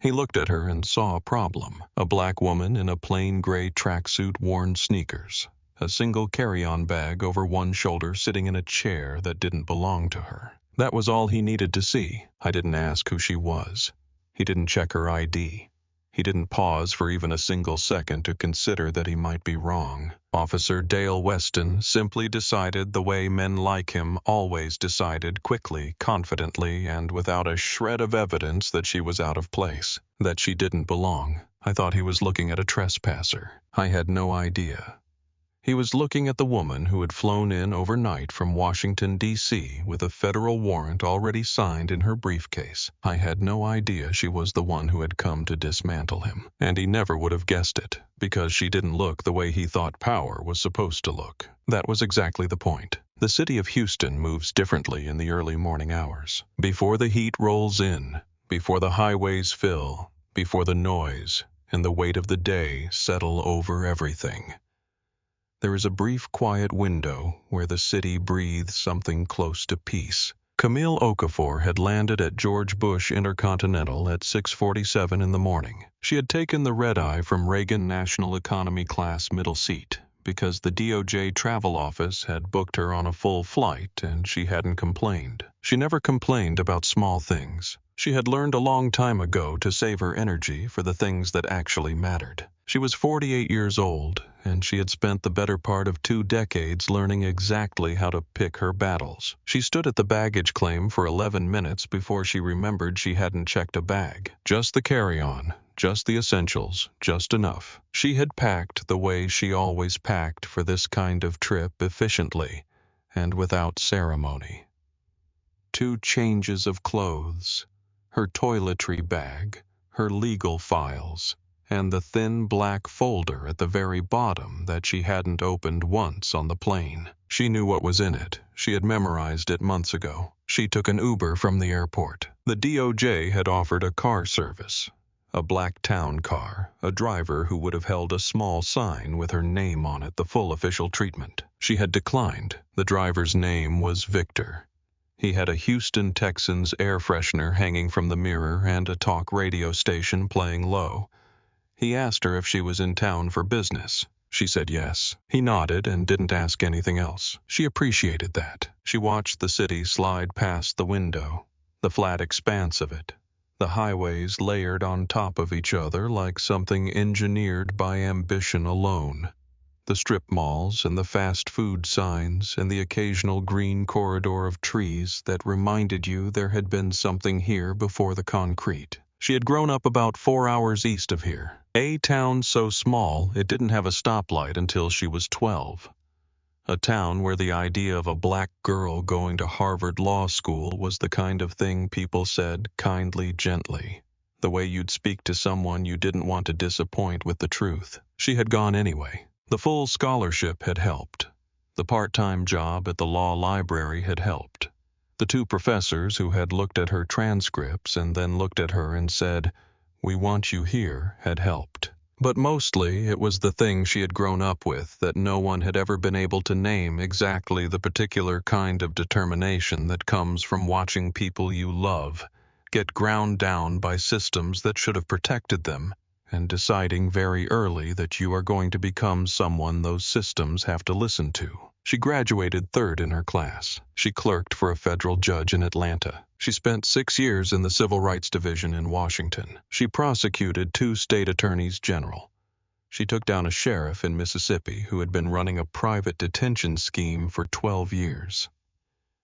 He looked at her and saw a problem. A black woman in a plain gray tracksuit, worn sneakers. A single carry-on bag over one shoulder, sitting in a chair that didn't belong to her. That was all he needed to see. I didn't ask who she was. He didn't check her ID. He didn't pause for even a single second to consider that he might be wrong. Officer Dale Weston simply decided the way men like him always decided, quickly, confidently, and without a shred of evidence that she was out of place, that she didn't belong. I thought he was looking at a trespasser. I had no idea. He was looking at the woman who had flown in overnight from Washington, D.C. with a federal warrant already signed in her briefcase. I had no idea she was the one who had come to dismantle him. And he never would have guessed it, because she didn't look the way he thought power was supposed to look. That was exactly the point. The city of Houston moves differently in the early morning hours. Before the heat rolls in, before the highways fill, before the noise and the weight of the day settle over everything. There is a brief, quiet window where the city breathes something close to peace. Camille Okafor had landed at George Bush Intercontinental at 6:47 in the morning. She had taken the red-eye from Reagan National Economy Class middle seat because the DOJ travel office had booked her on a full flight and she hadn't complained. She never complained about small things. She had learned a long time ago to save her energy for the things that actually mattered. She was 48 years old, and she had spent the better part of 2 decades learning exactly how to pick her battles. She stood at the baggage claim for 11 minutes before she remembered she hadn't checked a bag. Just the carry-on, just the essentials, just enough. She had packed the way she always packed for this kind of trip, efficiently and without ceremony. 2 changes of clothes, her toiletry bag, her legal files, and the thin black folder at the very bottom that she hadn't opened once on the plane. She knew what was in it. She had memorized it months ago. She took an Uber from the airport. The DOJ had offered a car service, a black town car, a driver who would have held a small sign with her name on it, the full official treatment. She had declined. The driver's name was Victor. He had a Houston Texans air freshener hanging from the mirror and a talk radio station playing low. He asked her if she was in town for business. She said yes. He nodded and didn't ask anything else. She appreciated that. She watched the city slide past the window, the flat expanse of it, the highways layered on top of each other like something engineered by ambition alone, the strip malls and the fast food signs and the occasional green corridor of trees that reminded you there had been something here before the concrete. She had grown up about 4 hours east of here. A town so small it didn't have a stoplight until she was 12. A town where the idea of a black girl going to Harvard Law School was the kind of thing people said kindly, gently. The way you'd speak to someone you didn't want to disappoint with the truth. She had gone anyway. The full scholarship had helped. The part-time job at the law library had helped. The 2 professors who had looked at her transcripts and then looked at her and said, "We want you here," had helped. But mostly it was the thing she had grown up with that no one had ever been able to name exactly the particular kind of determination that comes from watching people you love get ground down by systems that should have protected them, and deciding very early that you are going to become someone those systems have to listen to. She graduated 3rd in her class. She clerked for a federal judge in Atlanta. She spent 6 years in the Civil Rights Division in Washington. She prosecuted 2 state attorneys general. She took down a sheriff in Mississippi who had been running a private detention scheme for 12 years.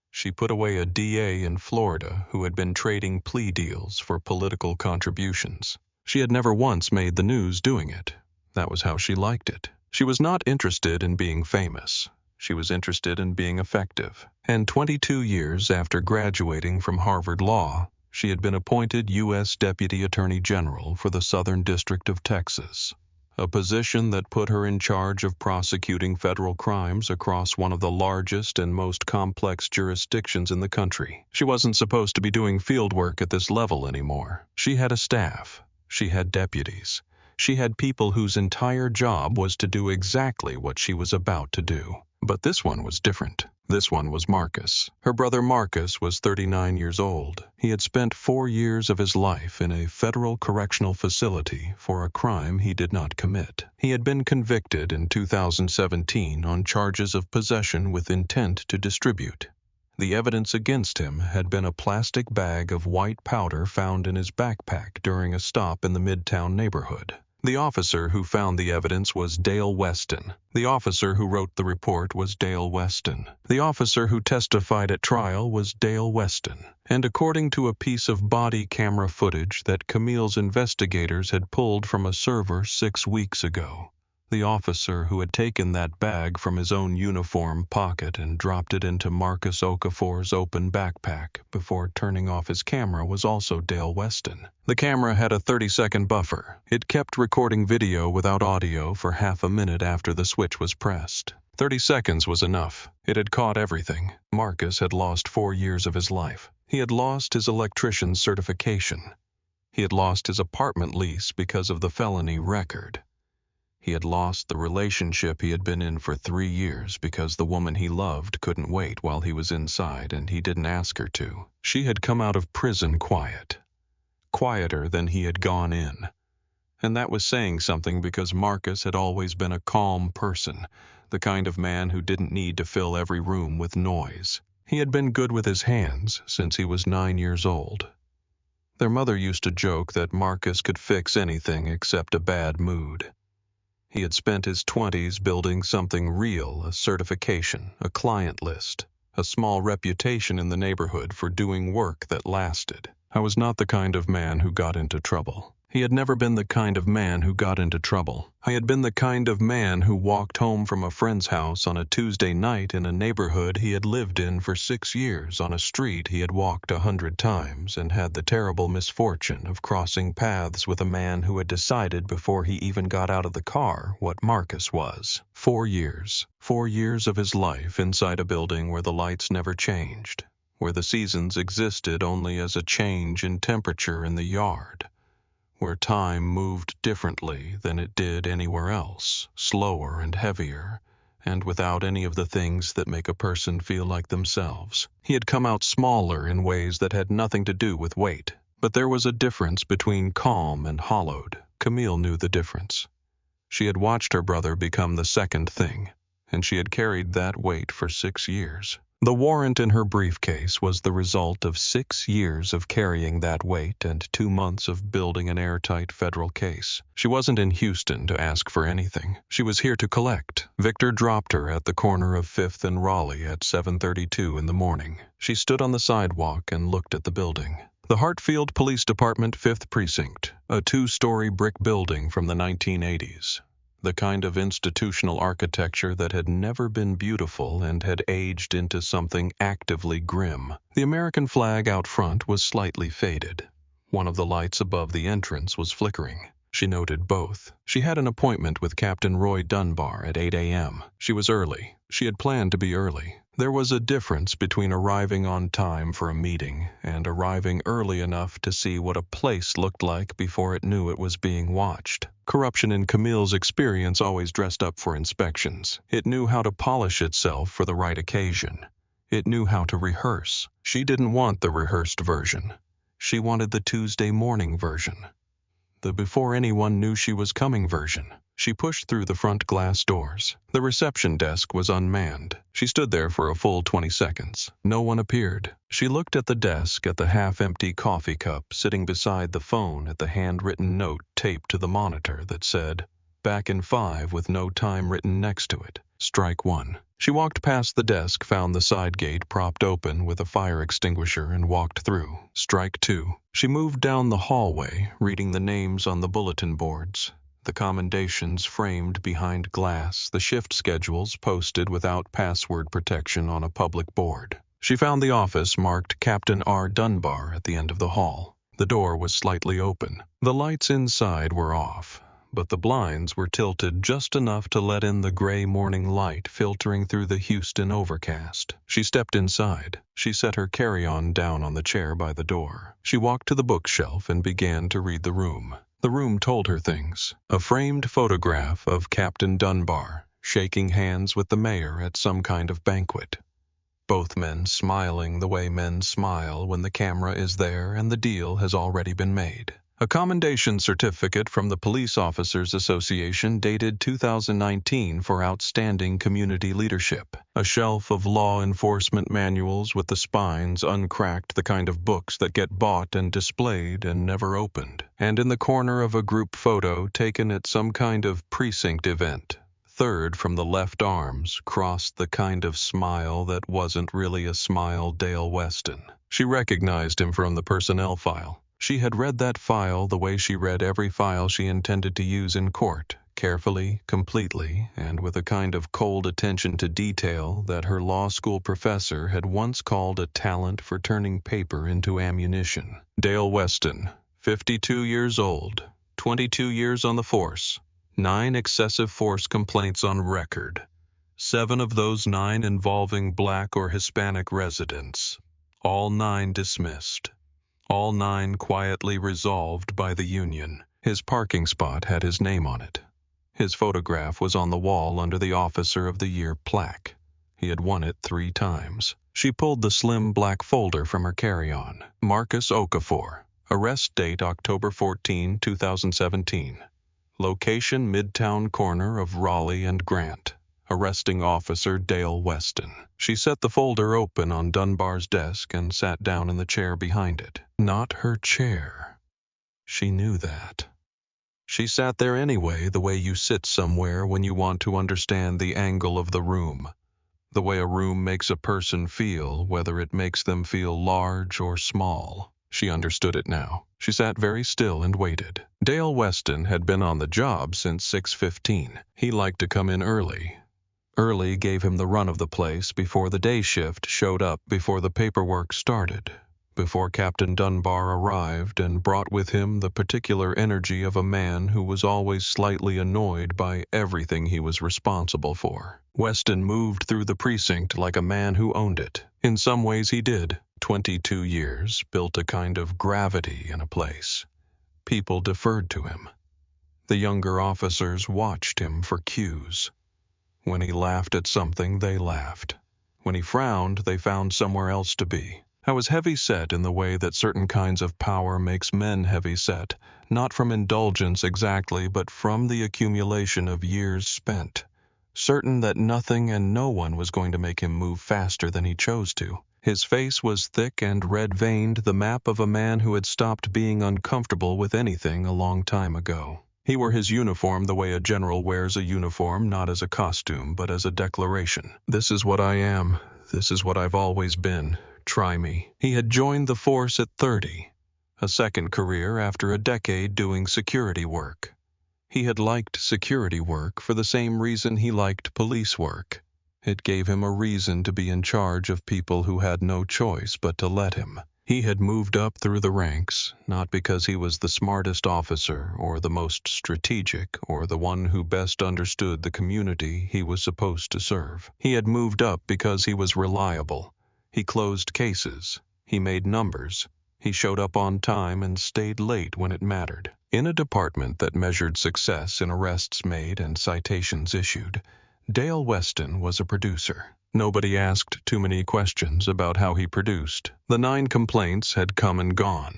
She put away a DA in Florida who had been trading plea deals for political contributions. She had never once made the news doing it. That was how she liked it. She was not interested in being famous. She was interested in being effective. And 22 years after graduating from Harvard Law, she had been appointed U.S. Deputy Attorney General for the Southern District of Texas, a position that put her in charge of prosecuting federal crimes across one of the largest and most complex jurisdictions in the country. She wasn't supposed to be doing field work at this level anymore. She had a staff. She had deputies. She had people whose entire job was to do exactly what she was about to do. But this one was different. This one was Marcus. Her brother Marcus was 39 years old. He had spent 4 years of his life in a federal correctional facility for a crime he did not commit. He had been convicted in 2017 on charges of possession with intent to distribute. The evidence against him had been a plastic bag of white powder found in his backpack during a stop in the Midtown neighborhood. The officer who found the evidence was Dale Weston. The officer who wrote the report was Dale Weston. The officer who testified at trial was Dale Weston. And according to a piece of body camera footage that Camille's investigators had pulled from a server 6 weeks ago, the officer who had taken that bag from his own uniform pocket and dropped it into Marcus Okafor's open backpack before turning off his camera was also Dale Weston. The camera had a 30-second buffer. It kept recording video without audio for half a minute after the switch was pressed. 30 seconds was enough. It had caught everything. Marcus had lost 4 years of his life. He had lost his electrician's certification. He had lost his apartment lease because of the felony record. He had lost the relationship he had been in for 3 years because the woman he loved couldn't wait while he was inside and he didn't ask her to. She had come out of prison quiet. Quieter than he had gone in. And that was saying something because Marcus had always been a calm person, the kind of man who didn't need to fill every room with noise. He had been good with his hands since he was 9 years old. Their mother used to joke that Marcus could fix anything except a bad mood. He had spent his 20s building something real, a certification, a client list, a small reputation in the neighborhood for doing work that lasted. I was not the kind of man who got into trouble. He had never been the kind of man who got into trouble. I had been the kind of man who walked home from a friend's house on a Tuesday night in a neighborhood he had lived in for 6 years on a street he had walked 100 times and had the terrible misfortune of crossing paths with a man who had decided before he even got out of the car what Marcus was. 4 years. 4 years of his life inside a building where the lights never changed, where the seasons existed only as a change in temperature in the yard, where time moved differently than it did anywhere else, slower and heavier, and without any of the things that make a person feel like themselves. He had come out smaller in ways that had nothing to do with weight, but there was a difference between calm and hollowed. Camille knew the difference. She had watched her brother become the second thing, and she had carried that weight for 6 years. The warrant in her briefcase was the result of 6 years of carrying that weight and 2 months of building an airtight federal case. She wasn't in Houston to ask for anything. She was here to collect. Victor dropped her at the corner of 5th and Raleigh at 7:32 in the morning. She stood on the sidewalk and looked at the building. The Hartfield Police Department 5th Precinct, a 2-story brick building from the 1980s. The kind of institutional architecture that had never been beautiful and had aged into something actively grim. The American flag out front was slightly faded. One of the lights above the entrance was flickering. She noted both. She had an appointment with Captain Roy Dunbar at 8 a.m. She was early. She had planned to be early. There was a difference between arriving on time for a meeting and arriving early enough to see what a place looked like before it knew it was being watched. Corruption in Camille's experience always dressed up for inspections. It knew how to polish itself for the right occasion. It knew how to rehearse. She didn't want the rehearsed version. She wanted the Tuesday morning version. The before anyone knew she was coming version. She pushed through the front glass doors. The reception desk was unmanned. She stood there for a full 20 seconds. No one appeared. She looked at the desk, at the half-empty coffee cup sitting beside the phone, at the handwritten note taped to the monitor that said, "Back in 5" with no time written next to it. Strike 1. She walked past the desk, found the side gate propped open with a fire extinguisher, and walked through. Strike 2. She moved down the hallway, reading the names on the bulletin boards. The commendations framed behind glass, the shift schedules posted without password protection on a public board. She found the office marked Captain R. Dunbar at the end of the hall. The door was slightly open. The lights inside were off, but the blinds were tilted just enough to let in the gray morning light filtering through the Houston overcast. She stepped inside. She set her carry-on down on the chair by the door. She walked to the bookshelf and began to read the room. The room told her things. A framed photograph of Captain Dunbar shaking hands with the mayor at some kind of banquet. both men smiling the way men smile when the camera is there and the deal has already been made. A commendation certificate from the Police Officers Association dated 2019 for outstanding community leadership. A shelf of law enforcement manuals with the spines uncracked, the kind of books that get bought and displayed and never opened. And in the corner of a group photo taken at some kind of precinct event. Third from the left arms crossed the kind of smile that wasn't really a smile, Dale Weston. She recognized him from the personnel file. She had read that file the way she read every file she intended to use in court, carefully, completely, and with a kind of cold attention to detail that her law school professor had once called a talent for turning paper into ammunition. Dale Weston, 52 years old, 22 years on the force, 9 excessive force complaints on record, 7 of those 9 involving Black or Hispanic residents, all 9 dismissed. All 9 quietly resolved by the union. His parking spot had his name on it. His photograph was on the wall under the Officer of the Year plaque. He had won it 3 times. She pulled the slim black folder from her carry-on. Marcus Okafor. Arrest date October 14, 2017. Location Midtown corner of Raleigh and Grant. Arresting Officer Dale Weston. She set the folder open on Dunbar's desk and sat down in the chair behind it. Not her chair. She knew that. She sat there anyway, the way you sit somewhere when you want to understand the angle of the room. The way a room makes a person feel, whether it makes them feel large or small. She understood it now. She sat very still and waited. Dale Weston had been on the job since 6:15. He liked to come in early. Early gave him the run of the place before the day shift showed up, before the paperwork started, before Captain Dunbar arrived and brought with him the particular energy of a man who was always slightly annoyed by everything he was responsible for. Weston moved through the precinct like a man who owned it. In some ways he did. 22 years built a kind of gravity in a place. People deferred to him. The younger officers watched him for cues. When he laughed at something, they laughed. When he frowned, they found somewhere else to be. I was heavy-set in the way that certain kinds of power makes men heavy-set, not from indulgence exactly, but from the accumulation of years spent, certain that nothing and no one was going to make him move faster than he chose to. His face was thick and red-veined, the map of a man who had stopped being uncomfortable with anything a long time ago. He wore his uniform the way a general wears a uniform, not as a costume, but as a declaration. This is what I am. This is what I've always been. Try me. He had joined the force at 30, a second career after a decade doing security work. He had liked security work for the same reason he liked police work. It gave him a reason to be in charge of people who had no choice but to let him. He had moved up through the ranks, not because he was the smartest officer or the most strategic or the one who best understood the community he was supposed to serve. He had moved up because he was reliable. He closed cases. He made numbers. He showed up on time and stayed late when it mattered. In a department that measured success in arrests made and citations issued, Dale Weston was a producer. Nobody asked too many questions about how he produced. The 9 complaints had come and gone.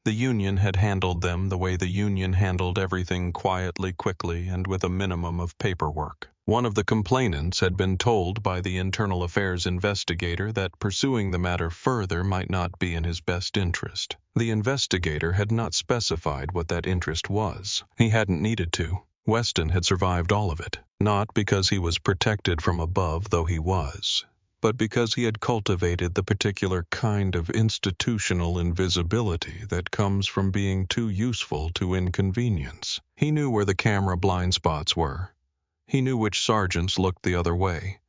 The union had handled them the way the union handled everything, quietly, quickly, and with a minimum of paperwork. One of the complainants had been told by the internal affairs investigator that pursuing the matter further might not be in his best interest. The investigator had not specified what that interest was. He hadn't needed to. Weston had survived all of it, not because he was protected from above, though he was, but because he had cultivated the particular kind of institutional invisibility that comes from being too useful to inconvenience. He knew where the camera blind spots were. He knew which sergeants looked the other way.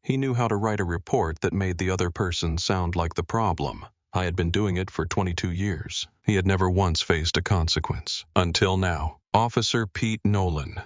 He knew how to write a report that made the other person sound like the problem. I had been doing it for 22 years. He had never once faced a consequence. Until now. Officer Pete Nolan,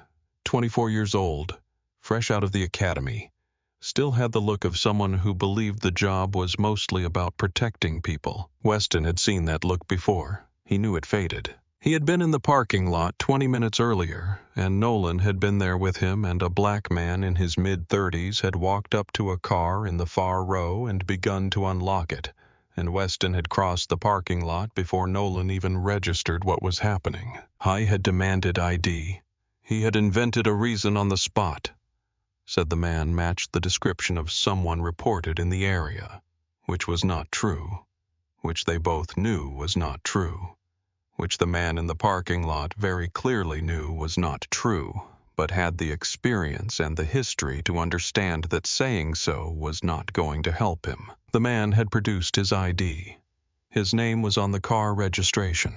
24 years old, fresh out of the academy, still had the look of someone who believed the job was mostly about protecting people. Weston had seen that look before. He knew it faded. He had been in the parking lot 20 minutes earlier, and Nolan had been there with him, and a black man in his mid-30s had walked up to a car in the far row and begun to unlock it, and Weston had crossed the parking lot before Nolan even registered what was happening. I had demanded ID. He had invented a reason on the spot. Said the man matched the description of someone reported in the area, which was not true, which they both knew was not true, which the man in the parking lot very clearly knew was not true, but had the experience and the history to understand that saying so was not going to help him. The man had produced his ID. His name was on the car registration.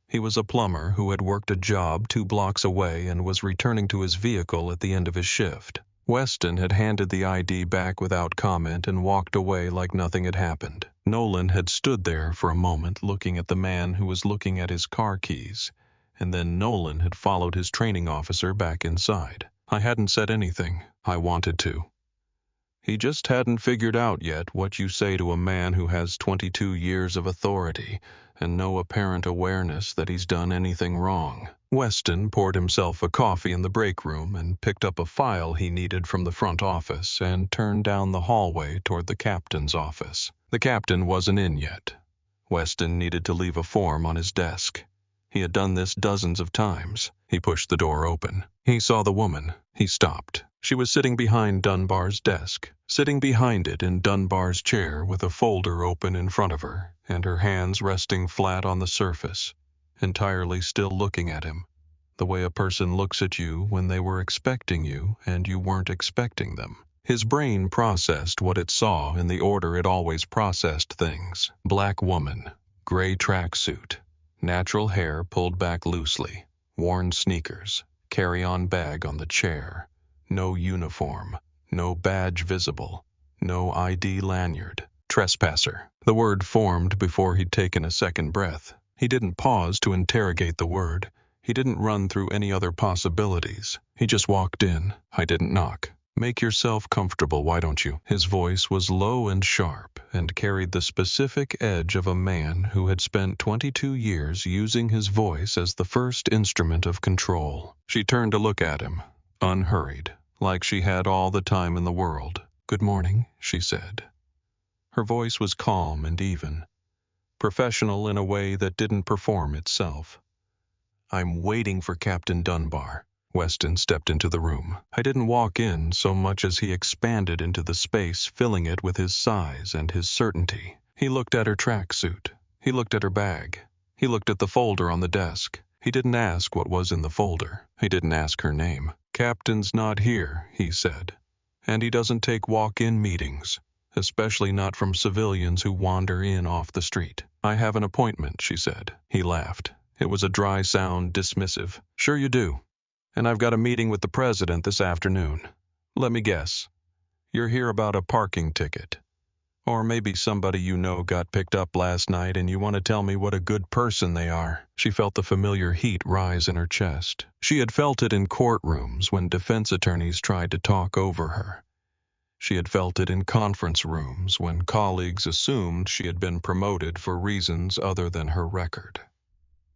He was a plumber who had worked a job 2 blocks away and was returning to his vehicle at the end of his shift. Weston had handed the ID back without comment and walked away like nothing had happened. Nolan had stood there for a moment looking at the man who was looking at his car keys, and then Nolan had followed his training officer back inside. I hadn't said anything. I wanted to. He just hadn't figured out yet what you say to a man who has 22 years of authority and no apparent awareness that he's done anything wrong. Weston poured himself a coffee in the break room and picked up a file he needed from the front office and turned down the hallway toward the captain's office. The captain wasn't in yet. Weston needed to leave a form on his desk. He had done this dozens of times. He pushed the door open. He saw the woman. He stopped. She was sitting behind Dunbar's desk, sitting behind it in Dunbar's chair with a folder open in front of her, and her hands resting flat on the surface, entirely still looking at him, the way a person looks at you when they were expecting you and you weren't expecting them. His brain processed what it saw in the order it always processed things. Black woman, gray tracksuit, natural hair pulled back loosely, worn sneakers, carry-on bag on the chair, no uniform, no badge visible, no ID lanyard. Trespasser. The word formed before he'd taken a second breath. He didn't pause to interrogate the word. He didn't run through any other possibilities. He just walked in. I didn't knock. Make yourself comfortable, why don't you? His voice was low and sharp and carried the specific edge of a man who had spent 22 years using his voice as the first instrument of control. She turned to look at him, unhurried, like she had all the time in the world. "Good morning," she said. Her voice was calm and even, professional in a way that didn't perform itself. "I'm waiting for Captain Dunbar." Weston stepped into the room. I didn't walk in so much as he expanded into the space, filling it with his size and his certainty. He looked at her tracksuit. He looked at her bag. He looked at the folder on the desk. He didn't ask what was in the folder. He didn't ask her name. "Captain's not here," he said. "And he doesn't take walk-in meetings, especially not from civilians who wander in off the street." "I have an appointment," she said. He laughed. It was a dry sound, dismissive. "Sure you do. And I've got a meeting with the president this afternoon. Let me guess. You're here about a parking ticket. Or maybe somebody you know got picked up last night and you want to tell me what a good person they are." She felt the familiar heat rise in her chest. She had felt it in courtrooms when defense attorneys tried to talk over her. She had felt it in conference rooms when colleagues assumed she had been promoted for reasons other than her record.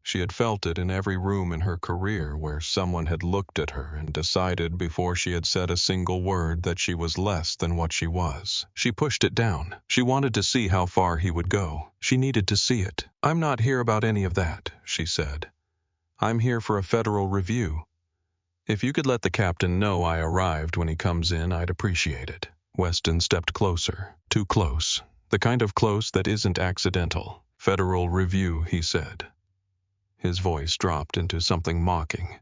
She had felt it in every room in her career where someone had looked at her and decided before she had said a single word that she was less than what she was. She pushed it down. She wanted to see how far he would go. She needed to see it. "I'm not here about any of that," she said. "I'm here for a federal review. If you could let the captain know I arrived when he comes in, I'd appreciate it." Weston stepped closer. Too close. The kind of close that isn't accidental. "Federal review," he said. His voice dropped into something mocking.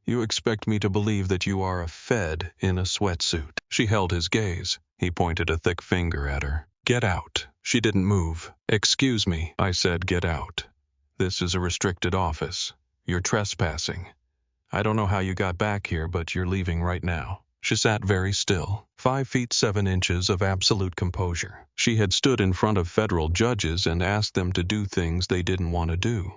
"You expect me to believe that you are a Fed in a sweatsuit." She held his gaze. He pointed a thick finger at her. "Get out." She didn't move. "Excuse me," I said, "get out. This is a restricted office. You're trespassing. I don't know how you got back here, but you're leaving right now." She sat very still, 5 feet 7 inches of absolute composure. She had stood in front of federal judges and asked them to do things they didn't want to do.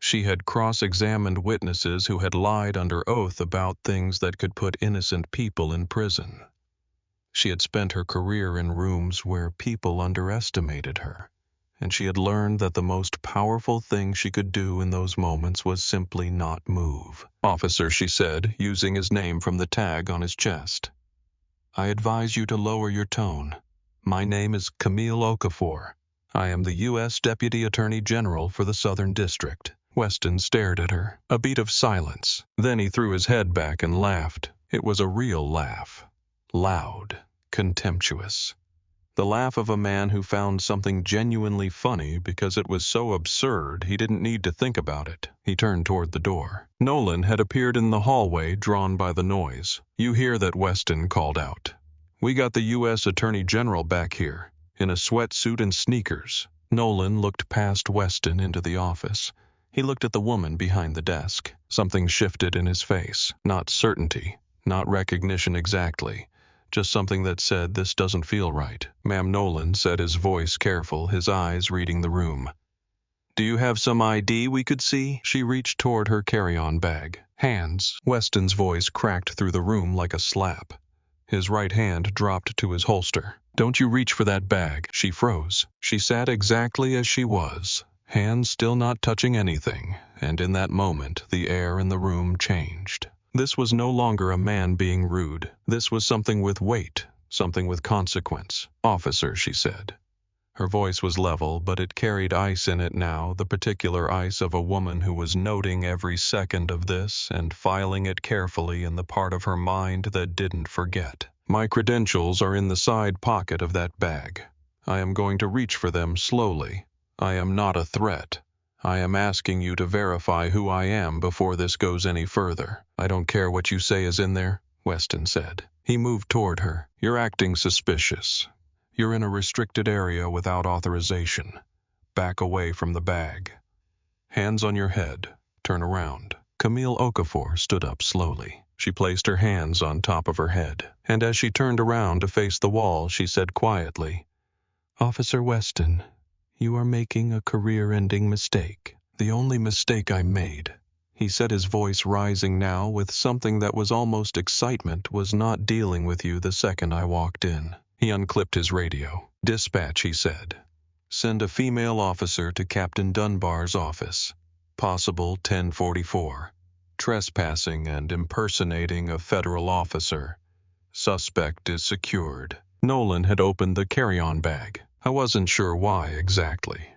She had cross-examined witnesses who had lied under oath about things that could put innocent people in prison. She had spent her career in rooms where people underestimated her, and she had learned that the most powerful thing she could do in those moments was simply not move. "Officer," she said, using his name from the tag on his chest. "I advise you to lower your tone. My name is Camille Okafor. I am the U.S. Deputy Attorney General for the Southern District." Weston stared at her. A beat of silence. Then he threw his head back and laughed. It was a real laugh. Loud. Contemptuous. The laugh of a man who found something genuinely funny because it was so absurd he didn't need to think about it. He turned toward the door. Nolan had appeared in the hallway, drawn by the noise. "You hear that?" Weston called out. "We got the U.S. Attorney General back here, in a sweatsuit and sneakers." Nolan looked past Weston into the office. He looked at the woman behind the desk. Something shifted in his face. Not certainty, not recognition exactly. Just something that said, "This doesn't feel right." "Ma'am," Nolan said, his voice careful, his eyes reading the room. "Do you have some ID we could see?" She reached toward her carry-on bag. "Hands." Weston's voice cracked through the room like a slap. His right hand dropped to his holster. "Don't you reach for that bag." She froze. She sat exactly as she was, hands still not touching anything, and in that moment the air in the room changed. This was no longer a man being rude. This was something with weight, something with consequence. "Officer," she said. Her voice was level, but it carried ice in it now, the particular ice of a woman who was noting every second of this and filing it carefully in the part of her mind that didn't forget. "My credentials are in the side pocket of that bag. I am going to reach for them slowly. I am not a threat. I am asking you to verify who I am before this goes any further." "I don't care what you say is in there," Weston said. He moved toward her. "You're acting suspicious. You're in a restricted area without authorization. Back away from the bag. Hands on your head. Turn around." Camille Okafor stood up slowly. She placed her hands on top of her head, and as she turned around to face the wall, she said quietly, "Officer Weston, you are making a career-ending mistake." "The only mistake I made," he said, his voice rising now with something that was almost excitement, "was not dealing with you the second I walked in." He unclipped his radio. "Dispatch," he said. "Send a female officer to Captain Dunbar's office. Possible 1044. Trespassing and impersonating a federal officer. Suspect is secured." Nolan had opened the carry-on bag. I wasn't sure why exactly.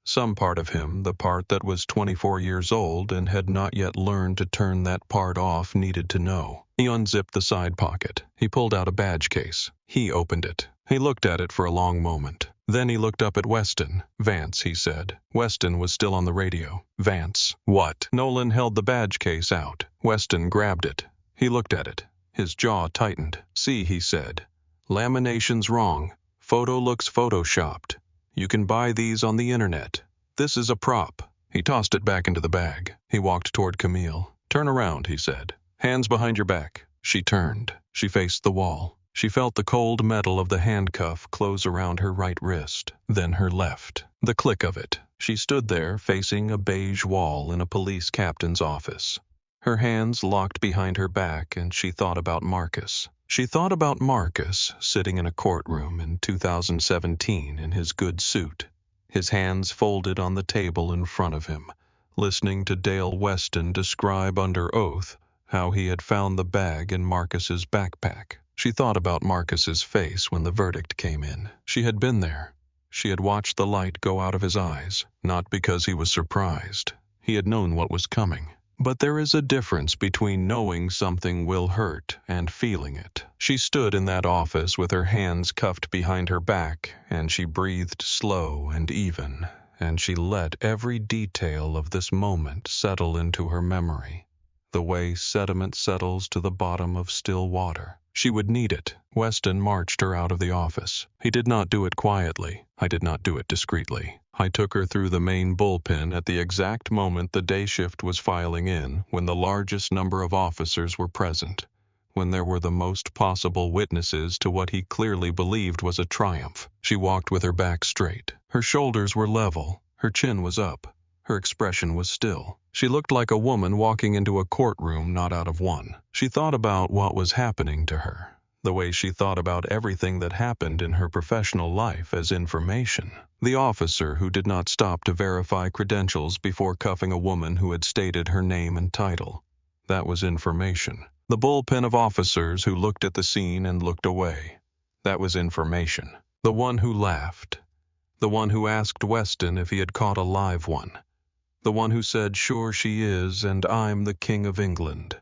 Some part of him, the part that was 24 years old and had not yet learned to turn that part off, needed to know. He unzipped the side pocket. He pulled out a badge case. He opened it. He looked at it for a long moment. Then he looked up at Weston. "Vance," he said. Weston was still on the radio. "Vance." "What?" Nolan held the badge case out. Weston grabbed it. He looked at it. His jaw tightened. "See," he said. "Lamination's wrong. Photo looks photoshopped. You can buy these on the internet. This is a prop." He tossed it back into the bag. He walked toward Camille. "Turn around," he said. "Hands behind your back." She turned. She faced the wall. She felt the cold metal of the handcuff close around her right wrist, then her left. The click of it. She stood there facing a beige wall in a police captain's office. Her hands locked behind her back, and she thought about Marcus. She thought about Marcus sitting in a courtroom in 2017 in his good suit, his hands folded on the table in front of him, listening to Dale Weston describe under oath how he had found the bag in Marcus's backpack. She thought about Marcus's face when the verdict came in. She had been there. She had watched the light go out of his eyes, not because he was surprised. He had known what was coming. But there is a difference between knowing something will hurt and feeling it. She stood in that office with her hands cuffed behind her back, and she breathed slow and even, and she let every detail of this moment settle into her memory, the way sediment settles to the bottom of still water. She would need it. Weston marched her out of the office. He did not do it quietly. I did not do it discreetly. I took her through the main bullpen at the exact moment the day shift was filing in, when the largest number of officers were present, when there were the most possible witnesses to what he clearly believed was a triumph. She walked with her back straight. Her shoulders were level. Her chin was up. Her expression was still. She looked like a woman walking into a courtroom not out of one. She thought about what was happening to her, the way she thought about everything that happened in her professional life as information. The officer who did not stop to verify credentials before cuffing a woman who had stated her name and title. That was information. The bullpen of officers who looked at the scene and looked away. That was information. The one who laughed. The one who asked Weston if he had caught a live one. The one who said, "Sure she is, and I'm the King of England."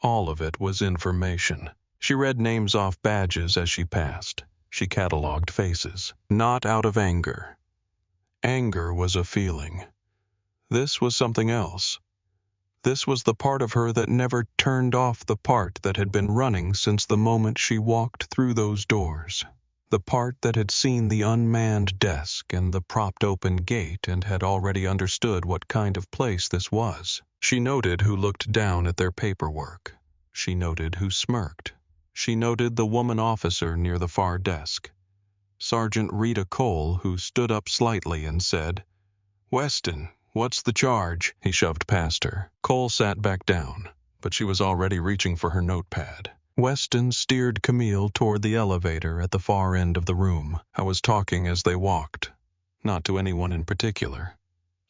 All of it was information. She read names off badges as she passed. She catalogued faces. Not out of anger. Anger was a feeling. This was something else. This was the part of her that never turned off the part that had been running since the moment she walked through those doors. The part that had seen the unmanned desk and the propped-open gate and had already understood what kind of place this was. She noted who looked down at their paperwork. She noted who smirked. She noted the woman officer near the far desk. Sergeant Rita Cole, who stood up slightly and said, "Weston, what's the charge?" He shoved past her. Cole sat back down, but she was already reaching for her notepad. Weston steered Camille toward the elevator at the far end of the room. I was talking as they walked. Not to anyone in particular.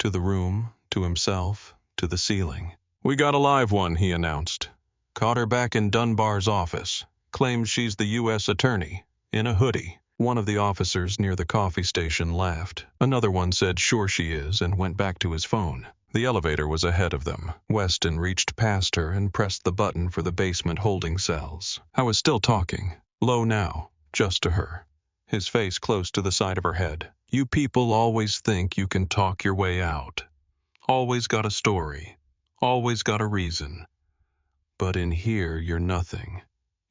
To the room, to himself, to the ceiling. "We got a live one," he announced. "Caught her back in Dunbar's office. Claims she's the U.S. attorney, in a hoodie." One of the officers near the coffee station laughed. Another one said, "Sure she is," and went back to his phone. The elevator was ahead of them. Weston reached past her and pressed the button for the basement holding cells. I was still talking, low now, just to her, his face close to the side of her head. "You people always think you can talk your way out. Always got a story. Always got a reason. But in here, you're nothing.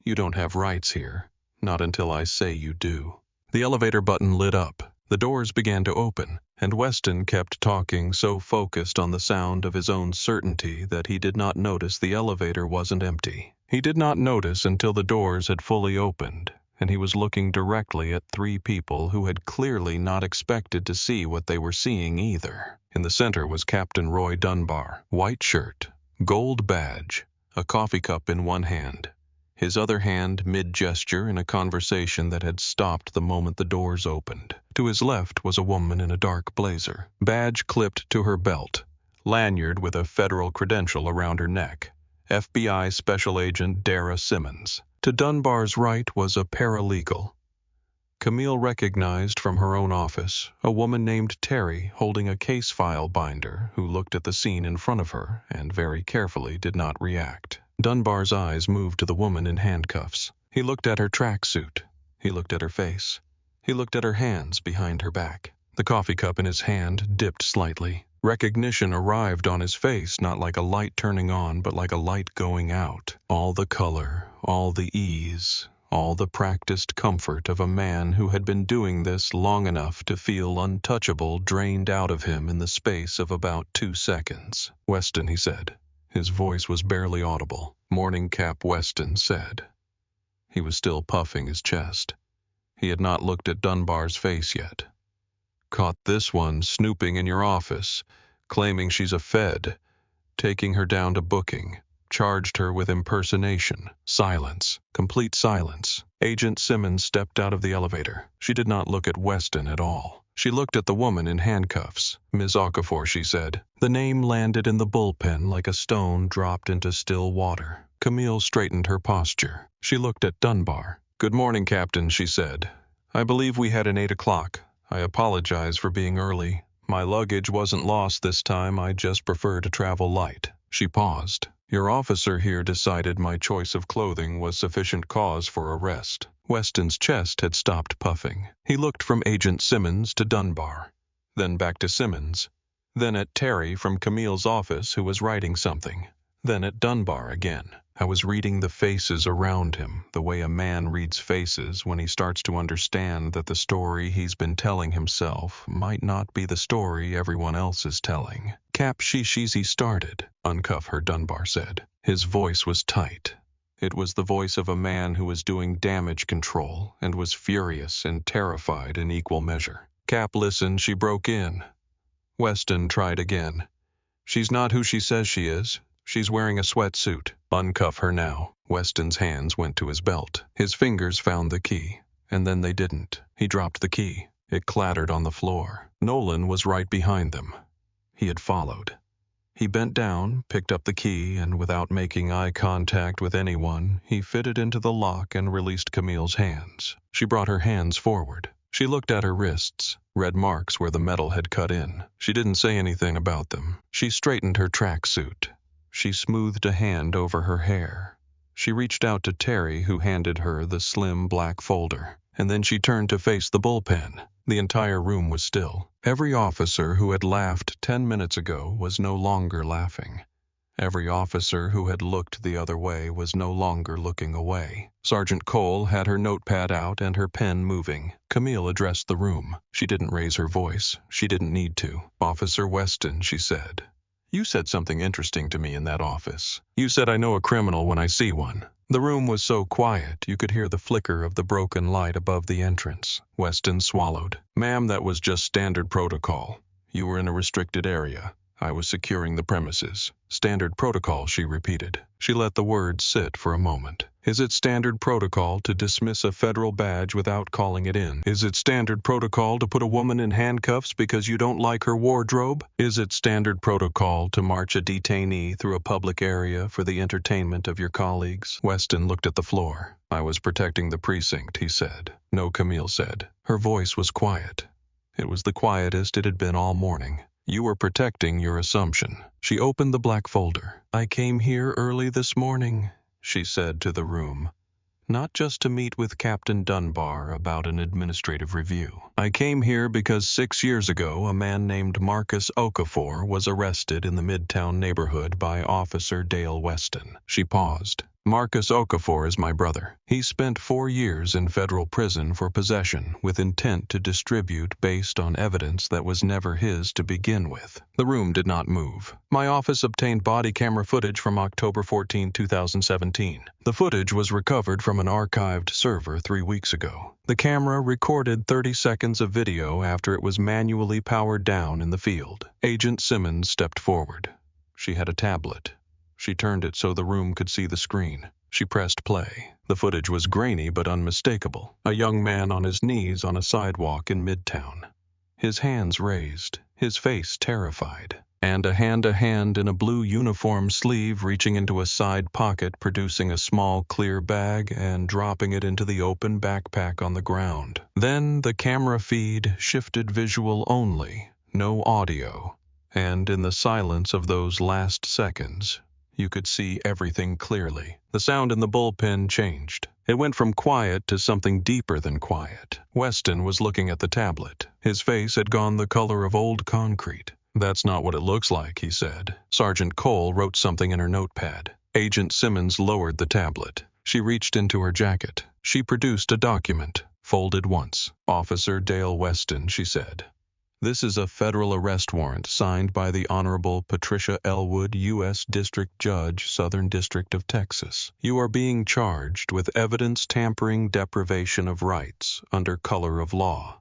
You don't have rights here. Not until I say you do." The elevator button lit up. The doors began to open, and Weston kept talking, so focused on the sound of his own certainty that he did not notice the elevator wasn't empty. He did not notice until the doors had fully opened, and he was looking directly at three people who had clearly not expected to see what they were seeing either. In the center was Captain Roy Dunbar, white shirt, gold badge, a coffee cup in one hand. His other hand mid-gesture in a conversation that had stopped the moment the doors opened. To his left was a woman in a dark blazer, badge clipped to her belt, lanyard with a federal credential around her neck. FBI Special Agent Dara Simmons. To Dunbar's right was a paralegal. Camille recognized from her own office a woman named Terry holding a case file binder who looked at the scene in front of her and very carefully did not react. Dunbar's eyes moved to the woman in handcuffs. He looked at her tracksuit. He looked at her face. He looked at her hands behind her back. The coffee cup in his hand dipped slightly. Recognition arrived on his face, not like a light turning on, but like a light going out. All the color, all the ease, all the practiced comfort of a man who had been doing this long enough to feel untouchable drained out of him in the space of about 2 seconds. "Weston," he said. His voice was barely audible. "Morning, Cap," Weston said. He was still puffing his chest. He had not looked at Dunbar's face yet. "Caught this one snooping in your office, claiming she's a Fed, taking her down to booking. Charged her with impersonation." Silence. Complete silence. Agent Simmons stepped out of the elevator. She did not look at Weston at all. She looked at the woman in handcuffs. "Miss Okafor," she said. The name landed in the bullpen like a stone dropped into still water. Camille straightened her posture. She looked at Dunbar. "Good morning, Captain," she said. "I believe we had an 8 o'clock. I apologize for being early. My luggage wasn't lost this time. I just prefer to travel light." She paused. "Your officer here decided my choice of clothing was sufficient cause for arrest." Weston's chest had stopped puffing. He looked from Agent Simmons to Dunbar, then back to Simmons, then at Terry from Camille's office who was writing something, then at Dunbar again. I was reading the faces around him, the way a man reads faces when he starts to understand that the story he's been telling himself might not be the story everyone else is telling. "Cap, he started." "Uncuff her," Dunbar said. His voice was tight. It was the voice of a man who was doing damage control and was furious and terrified in equal measure. "Cap, listen," she broke in. Weston tried again. "She's not who she says she is. She's wearing a sweatsuit." "Uncuff her now." Weston's hands went to his belt. His fingers found the key, and then they didn't. He dropped the key. It clattered on the floor. Nolan was right behind them. He had followed. He bent down, picked up the key, and without making eye contact with anyone, he fitted into the lock and released Camille's hands. She brought her hands forward. She looked at her wrists, red marks where the metal had cut in. She didn't say anything about them. She straightened her tracksuit. She smoothed a hand over her hair. She reached out to Terry, who handed her the slim black folder. And then she turned to face the bullpen. The entire room was still. Every officer who had laughed 10 minutes ago was no longer laughing. Every officer who had looked the other way was no longer looking away. Sergeant Cole had her notepad out and her pen moving. Camille addressed the room. She didn't raise her voice. She didn't need to. "Officer Weston," she said. "You said something interesting to me in that office. You said I know a criminal when I see one." The room was so quiet you could hear the flicker of the broken light above the entrance. Weston swallowed. "Ma'am, that was just standard protocol. You were in a restricted area. I was securing the premises." "Standard protocol," she repeated. She let the words sit for a moment. "Is it standard protocol to dismiss a federal badge without calling it in? Is it standard protocol to put a woman in handcuffs because you don't like her wardrobe? Is it standard protocol to march a detainee through a public area for the entertainment of your colleagues?" Weston looked at the floor. "I was protecting the precinct," he said. "No," Camille said. Her voice was quiet. It was the quietest it had been all morning. "You were protecting your assumption." She opened the black folder. "I came here early this morning," she said to the room. "Not just to meet with Captain Dunbar about an administrative review. I came here because 6 years ago a man named Marcus Okafor was arrested in the Midtown neighborhood by Officer Dale Weston." She paused. "Marcus Okafor is my brother. He spent 4 years in federal prison for possession with intent to distribute based on evidence that was never his to begin with." The room did not move. "My office obtained body camera footage from October 14, 2017. The footage was recovered from an archived server 3 weeks ago. The camera recorded 30 seconds of video after it was manually powered down in the field." Agent Simmons stepped forward. She had a tablet. She turned it so the room could see the screen. She pressed play. The footage was grainy but unmistakable. A young man on his knees on a sidewalk in Midtown. His hands raised, his face terrified, and a hand in a blue uniform sleeve reaching into a side pocket, producing a small clear bag and dropping it into the open backpack on the ground. Then the camera feed shifted visual only, no audio, and in the silence of those last seconds, you could see everything clearly. The sound in the bullpen changed. It went from quiet to something deeper than quiet. Weston was looking at the tablet. His face had gone the color of old concrete. "That's not what it looks like," he said. Sergeant Cole wrote something in her notepad. Agent Simmons lowered the tablet. She reached into her jacket. She produced a document, folded once. "Officer Dale Weston," she said. "This is a federal arrest warrant signed by the Honorable Patricia Elwood, U.S. District Judge, Southern District of Texas. You are being charged with evidence tampering, deprivation of rights under color of law,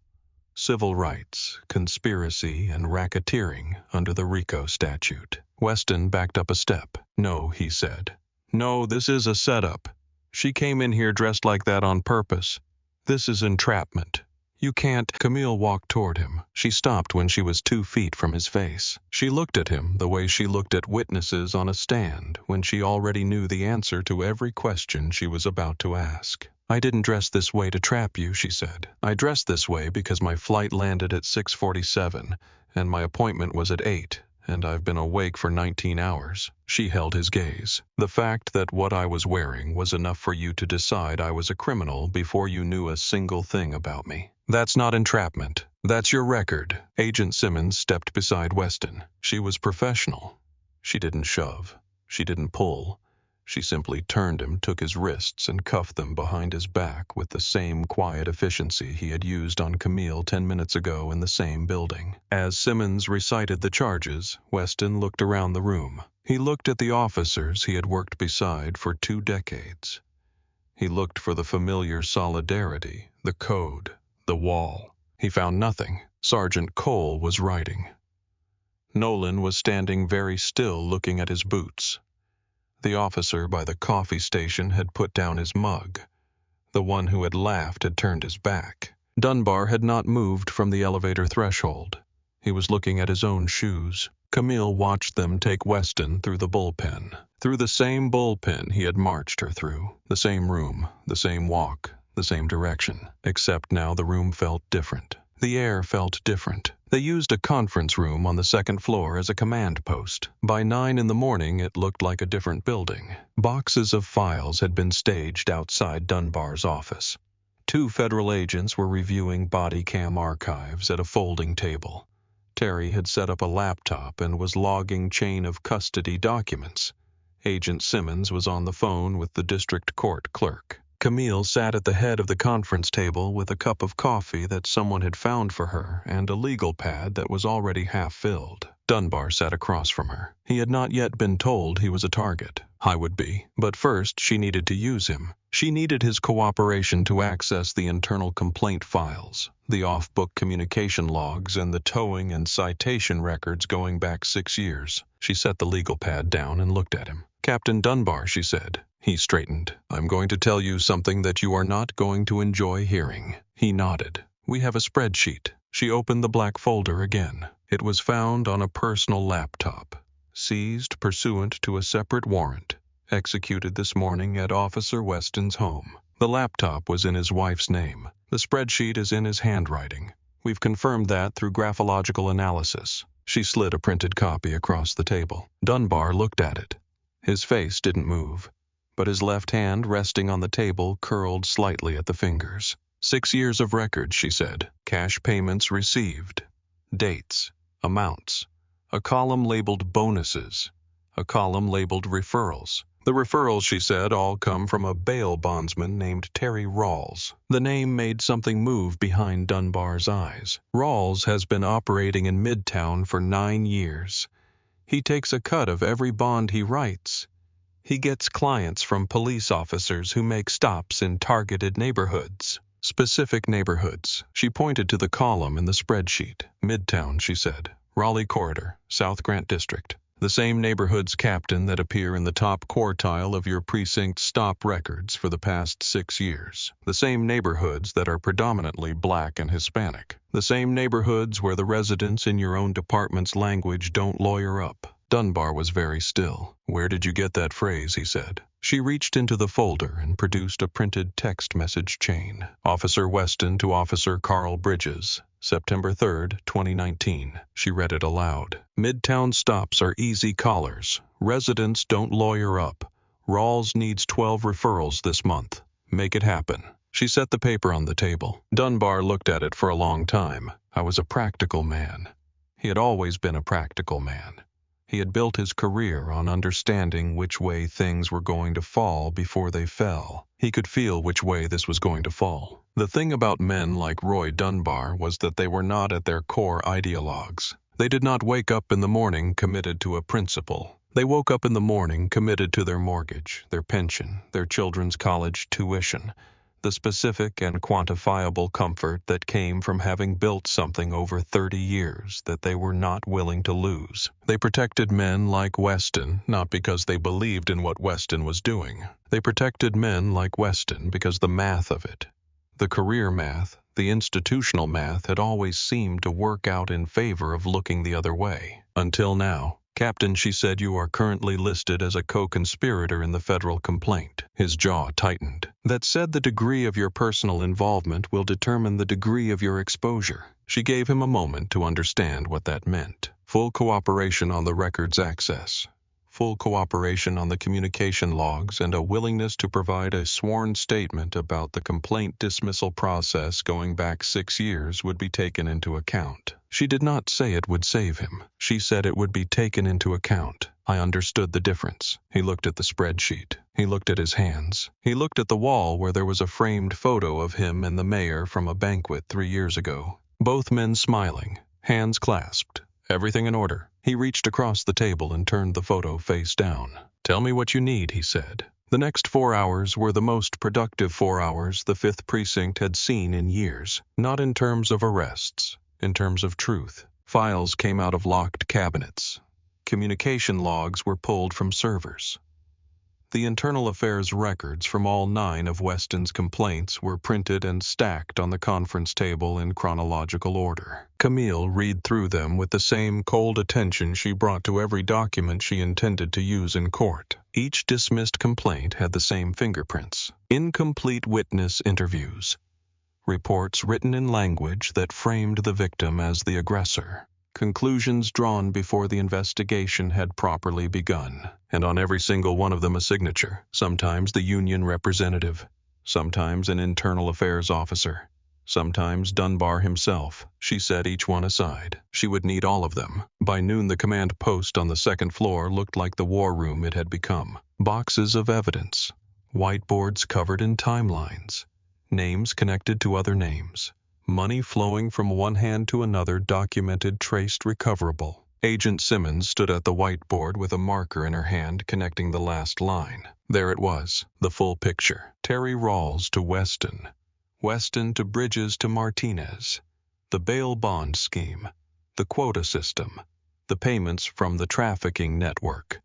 civil rights, conspiracy, and racketeering under the RICO statute." Weston backed up a step. "No," he said. "No, this is a setup. She came in here dressed like that on purpose. This is entrapment. You can't." Camille walked toward him. She stopped when she was 2 feet from his face. She looked at him the way she looked at witnesses on a stand when she already knew the answer to every question she was about to ask. "I didn't dress this way to trap you," she said. "I dressed this way because my flight landed at 6:47 and my appointment was at 8. And I've been awake for 19 hours. She held his gaze. "The fact that what I was wearing was enough for you to decide I was a criminal before you knew a single thing about me. That's not entrapment. That's your record." Agent Simmons stepped beside Weston. She was professional. She didn't shove. She didn't pull. She simply turned him, took his wrists, and cuffed them behind his back with the same quiet efficiency he had used on Camille 10 minutes ago in the same building. As Simmons recited the charges, Weston looked around the room. He looked at the officers he had worked beside for 2 decades. He looked for the familiar solidarity, the code, the wall. He found nothing. Sergeant Cole was writing. Nolan was standing very still, looking at his boots. The officer by the coffee station had put down his mug. The one who had laughed had turned his back. Dunbar had not moved from the elevator threshold. He was looking at his own shoes. Camille watched them take Weston through the bullpen. Through the same bullpen he had marched her through. The same room, the same walk, the same direction. Except now the room felt different. The air felt different. They used a conference room on the second floor as a command post. By 9 in the morning it looked like a different building. Boxes of files had been staged outside Dunbar's office. 2 federal agents were reviewing body cam archives at a folding table. Terry had set up a laptop and was logging chain of custody documents. Agent Simmons was on the phone with the district court clerk. Camille sat at the head of the conference table with a cup of coffee that someone had found for her and a legal pad that was already half filled. Dunbar sat across from her. He had not yet been told he was a target. I would be. But first she needed to use him. She needed his cooperation to access the internal complaint files, the off-book communication logs, and the towing and citation records going back 6 years. She set the legal pad down and looked at him. "Captain Dunbar," she said. He straightened. "I'm going to tell you something that you are not going to enjoy hearing." He nodded. "We have a spreadsheet." She opened the black folder again. It was found on a personal laptop, seized pursuant to a separate warrant, executed this morning at Officer Weston's home. The laptop was in his wife's name. The spreadsheet is in his handwriting. We've confirmed that through graphological analysis. She slid a printed copy across the table. Dunbar looked at it. His face didn't move, but his left hand resting on the table curled slightly at the fingers. 6 years of records, she said. Cash payments received. Dates. Amounts. A column labeled bonuses. A column labeled referrals. The referrals, she said, all come from a bail bondsman named Terry Rawls. The name made something move behind Dunbar's eyes. Rawls has been operating in Midtown for 9 years. He takes a cut of every bond he writes. He gets clients from police officers who make stops in targeted neighborhoods. Specific neighborhoods. She pointed to the column in the spreadsheet. Midtown, she said. Raleigh Corridor, South Grant District. The same neighborhoods, Captain, that appear in the top quartile of your precinct stop records for the past 6 years. The same neighborhoods that are predominantly black and Hispanic. The same neighborhoods where the residents in your own department's language don't lawyer up. Dunbar was very still. "Where did you get that phrase?" he said. She reached into the folder and produced a printed text message chain. Officer Weston to Officer Carl Bridges, September 3rd, 2019. She read it aloud. "Midtown stops are easy collars. Residents don't lawyer up. Rawls needs 12 referrals this month. Make it happen." She set the paper on the table. Dunbar looked at it for a long time. I was a practical man. He had always been a practical man. He had built his career on understanding which way things were going to fall before they fell. He could feel which way this was going to fall. The thing about men like Roy Dunbar was that they were not at their core ideologues. They did not wake up in the morning committed to a principle. They woke up in the morning committed to their mortgage, their pension, their children's college tuition, the specific and quantifiable comfort that came from having built something over 30 years that they were not willing to lose. They protected men like Weston, not because they believed in what Weston was doing. They protected men like Weston because the math of it, the career math, the institutional math had always seemed to work out in favor of looking the other way. Until now. "Captain," she said, "you are currently listed as a co-conspirator in the federal complaint." His jaw tightened. "That said, the degree of your personal involvement will determine the degree of your exposure." She gave him a moment to understand what that meant. Full cooperation on the records access. Full cooperation on the communication logs, and a willingness to provide a sworn statement about the complaint dismissal process going back 6 years would be taken into account. She did not say it would save him. She said it would be taken into account. I understood the difference. He looked at the spreadsheet. He looked at his hands. He looked at the wall where there was a framed photo of him and the mayor from a banquet 3 years ago. Both men smiling, hands clasped. Everything in order. He reached across the table and turned the photo face down. "Tell me what you need," he said. The next 4 hours were the most productive 4 hours the 5th Precinct had seen in years. Not in terms of arrests, in terms of truth. Files came out of locked cabinets. Communication logs were pulled from servers. The internal affairs records from all 9 of Weston's complaints were printed and stacked on the conference table in chronological order. Camille read through them with the same cold attention she brought to every document she intended to use in court. Each dismissed complaint had the same fingerprints. Incomplete witness interviews. Reports written in language that framed the victim as the aggressor. Conclusions drawn before the investigation had properly begun, and on every single one of them a signature, sometimes the union representative, sometimes an internal affairs officer, sometimes Dunbar himself. She set each one aside. She would need all of them. By noon the command post on the 2nd floor looked like the war room it had become. Boxes of evidence, whiteboards covered in timelines, names connected to other names. Money flowing from one hand to another, documented, traced, recoverable. Agent Simmons stood at the whiteboard with a marker in her hand connecting the last line. There it was, the full picture. Terry Rawls to Weston. Weston to Bridges to Martinez. The bail bond scheme. The quota system. The payments from the trafficking network.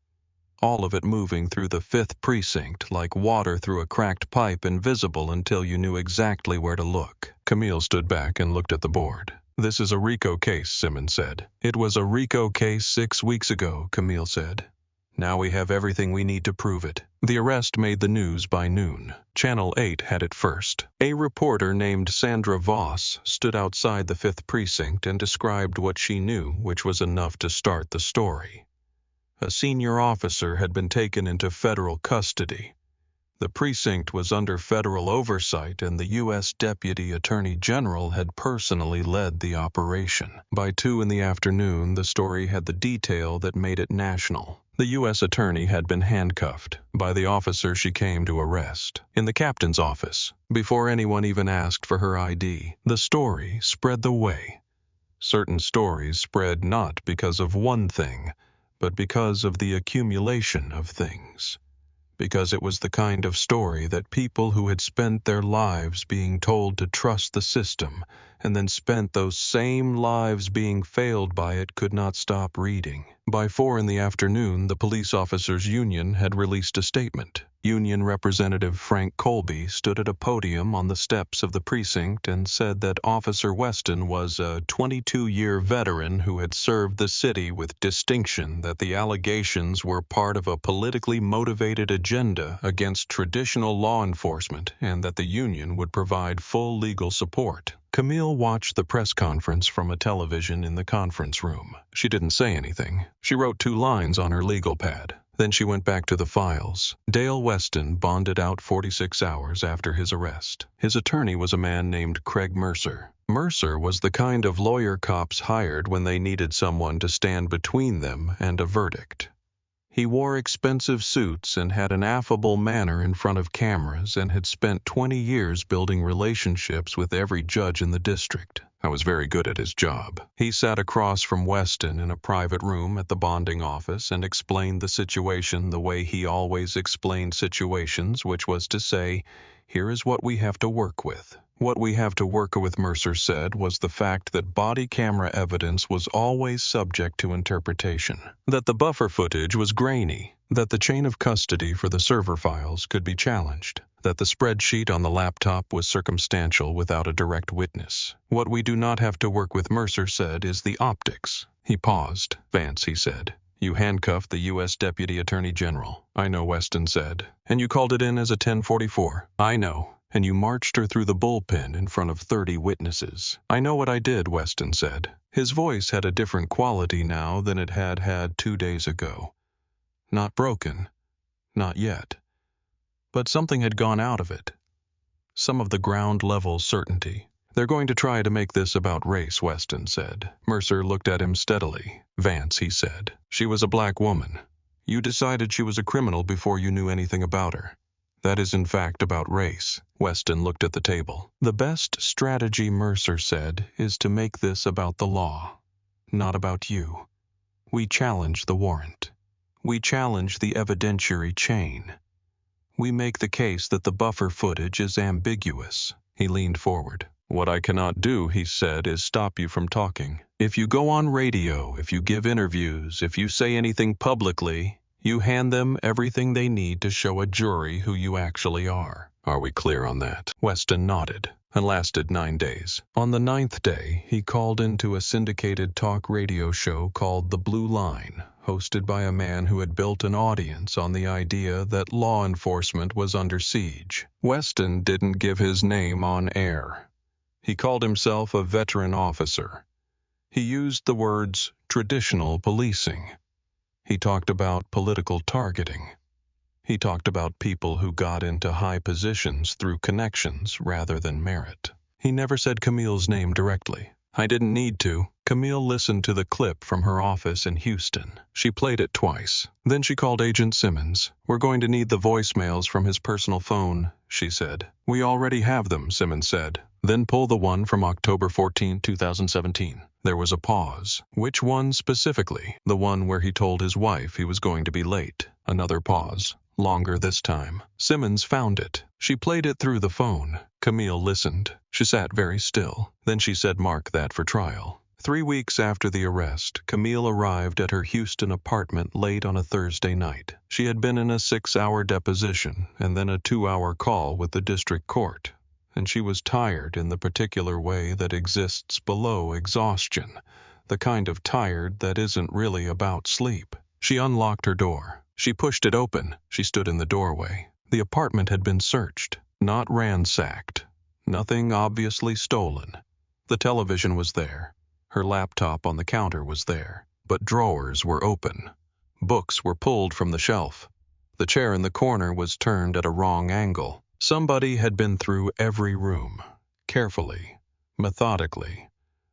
All of it moving through the 5th precinct like water through a cracked pipe, invisible until you knew exactly where to look. Camille stood back and looked at the board. "This is a RICO case," Simmons said. "It was a RICO case 6 weeks ago," Camille said. "Now we have everything we need to prove it." The arrest made the news by noon. Channel 8 had it first. A reporter named Sandra Voss stood outside the 5th precinct and described what she knew, which was enough to start the story. A senior officer had been taken into federal custody. The precinct was under federal oversight, and the U.S. Deputy Attorney General had personally led the operation. By 2 in the afternoon, the story had the detail that made it national. The U.S. Attorney had been handcuffed by the officer she came to arrest in the captain's office before anyone even asked for her ID. The story spread the way. Certain stories spread not because of one thing, but because of the accumulation of things. Because it was the kind of story that people who had spent their lives being told to trust the system and then spent those same lives being failed by it could not stop reading. By 4 in the afternoon, the police officers' union had released a statement. Union Representative Frank Colby stood at a podium on the steps of the precinct and said that Officer Weston was a 22-year veteran who had served the city with distinction, that the allegations were part of a politically motivated agenda against traditional law enforcement, and that the union would provide full legal support. Camille watched the press conference from a television in the conference room. She didn't say anything. She wrote 2 lines on her legal pad. Then she went back to the files. Dale Weston bonded out 46 hours after his arrest. His attorney was a man named Craig Mercer. Mercer was the kind of lawyer cops hired when they needed someone to stand between them and a verdict. He wore expensive suits and had an affable manner in front of cameras and had spent 20 years building relationships with every judge in the district. I was very good at his job. He sat across from Weston in a private room at the bonding office and explained the situation the way he always explained situations, which was to say, "Here is what we have to work with." What we have to work with, Mercer said, was the fact that body camera evidence was always subject to interpretation, that the buffer footage was grainy, that the chain of custody for the server files could be challenged, that the spreadsheet on the laptop was circumstantial without a direct witness. What we do not have to work with, Mercer said, is the optics. He paused. "Vance," he said, "you handcuffed the U.S. Deputy Attorney General." "I know," Weston said. "And you called it in as a 1044. "I know. And you marched her through the bullpen in front of 30 witnesses. "I know what I did," Weston said. His voice had a different quality now than it had had 2 days ago. Not broken. Not yet. But something had gone out of it. Some of the ground-level certainty. "They're going to try to make this about race," Weston said. Mercer looked at him steadily. "Vance," he said, "she was a black woman. You decided she was a criminal before you knew anything about her. That is in fact about race." Weston looked at the table. "The best strategy," Mercer said, "is to make this about the law, not about you. We challenge the warrant. We challenge the evidentiary chain. We make the case that the buffer footage is ambiguous." He leaned forward. "What I cannot do," he said, "is stop you from talking. If you go on radio, if you give interviews, if you say anything publicly, You hand them everything they need to show a jury who you actually are. Are we clear on that? Weston nodded, and lasted 9 days. On the 9th day, he called into a syndicated talk radio show called The Blue Line, hosted by a man who had built an audience on the idea that law enforcement was under siege. Weston didn't give his name on air. He called himself a veteran officer. He used the words traditional policing. He talked about political targeting. He talked about people who got into high positions through connections rather than merit. He never said Camille's name directly. I didn't need to. Camille listened to the clip from her office in Houston. She played it twice. Then she called Agent Simmons. "We're going to need the voicemails from his personal phone," she said. "We already have them," Simmons said. "Then pull the one from October 14, 2017. There was a pause. "Which one specifically?" "The one where he told his wife he was going to be late." Another pause. Longer this time. Simmons found it. She played it through the phone. Camille listened. She sat very still. Then she said, "Mark that for trial." 3 weeks after the arrest, Camille arrived at her Houston apartment late on a Thursday night. She had been in a 6-hour deposition and then a 2-hour call with the district court, and she was tired in the particular way that exists below exhaustion, the kind of tired that isn't really about sleep. She unlocked her door. She pushed it open. She stood in the doorway. The apartment had been searched, not ransacked. Nothing obviously stolen. The television was there. Her laptop on the counter was there. But drawers were open. Books were pulled from the shelf. The chair in the corner was turned at a wrong angle. Somebody had been through every room, carefully, methodically,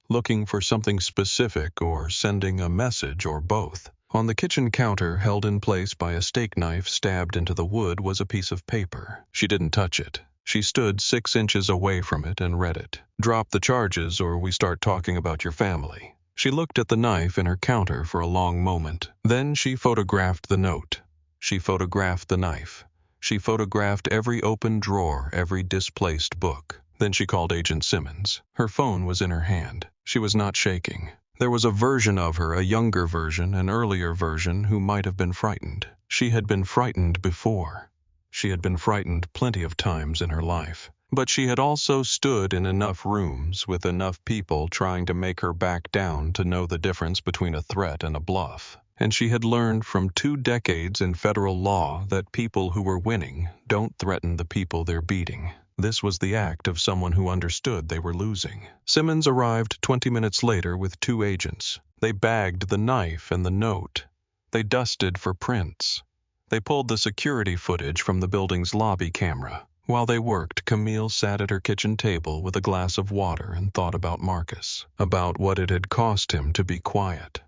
looking for something specific or sending a message or both. On the kitchen counter, held in place by a steak knife stabbed into the wood, was a piece of paper. She didn't touch it. She stood 6 inches away from it and read it. "Drop the charges or we start talking about your family." She looked at the knife in her counter for a long moment. Then she photographed the note. She photographed the knife. She photographed every open drawer, every displaced book. Then she called Agent Simmons. Her phone was in her hand. She was not shaking. There was a version of her, a younger version, an earlier version, who might have been frightened. She had been frightened before. She had been frightened plenty of times in her life. But she had also stood in enough rooms with enough people trying to make her back down to know the difference between a threat and a bluff. And she had learned from 2 decades in federal law that people who were winning don't threaten the people they're beating. This was the act of someone who understood they were losing. Simmons arrived 20 minutes later with 2 agents. They bagged the knife and the note. They dusted for prints. They pulled the security footage from the building's lobby camera. While they worked, Camille sat at her kitchen table with a glass of water and thought about Marcus, about what it had cost him to be quiet,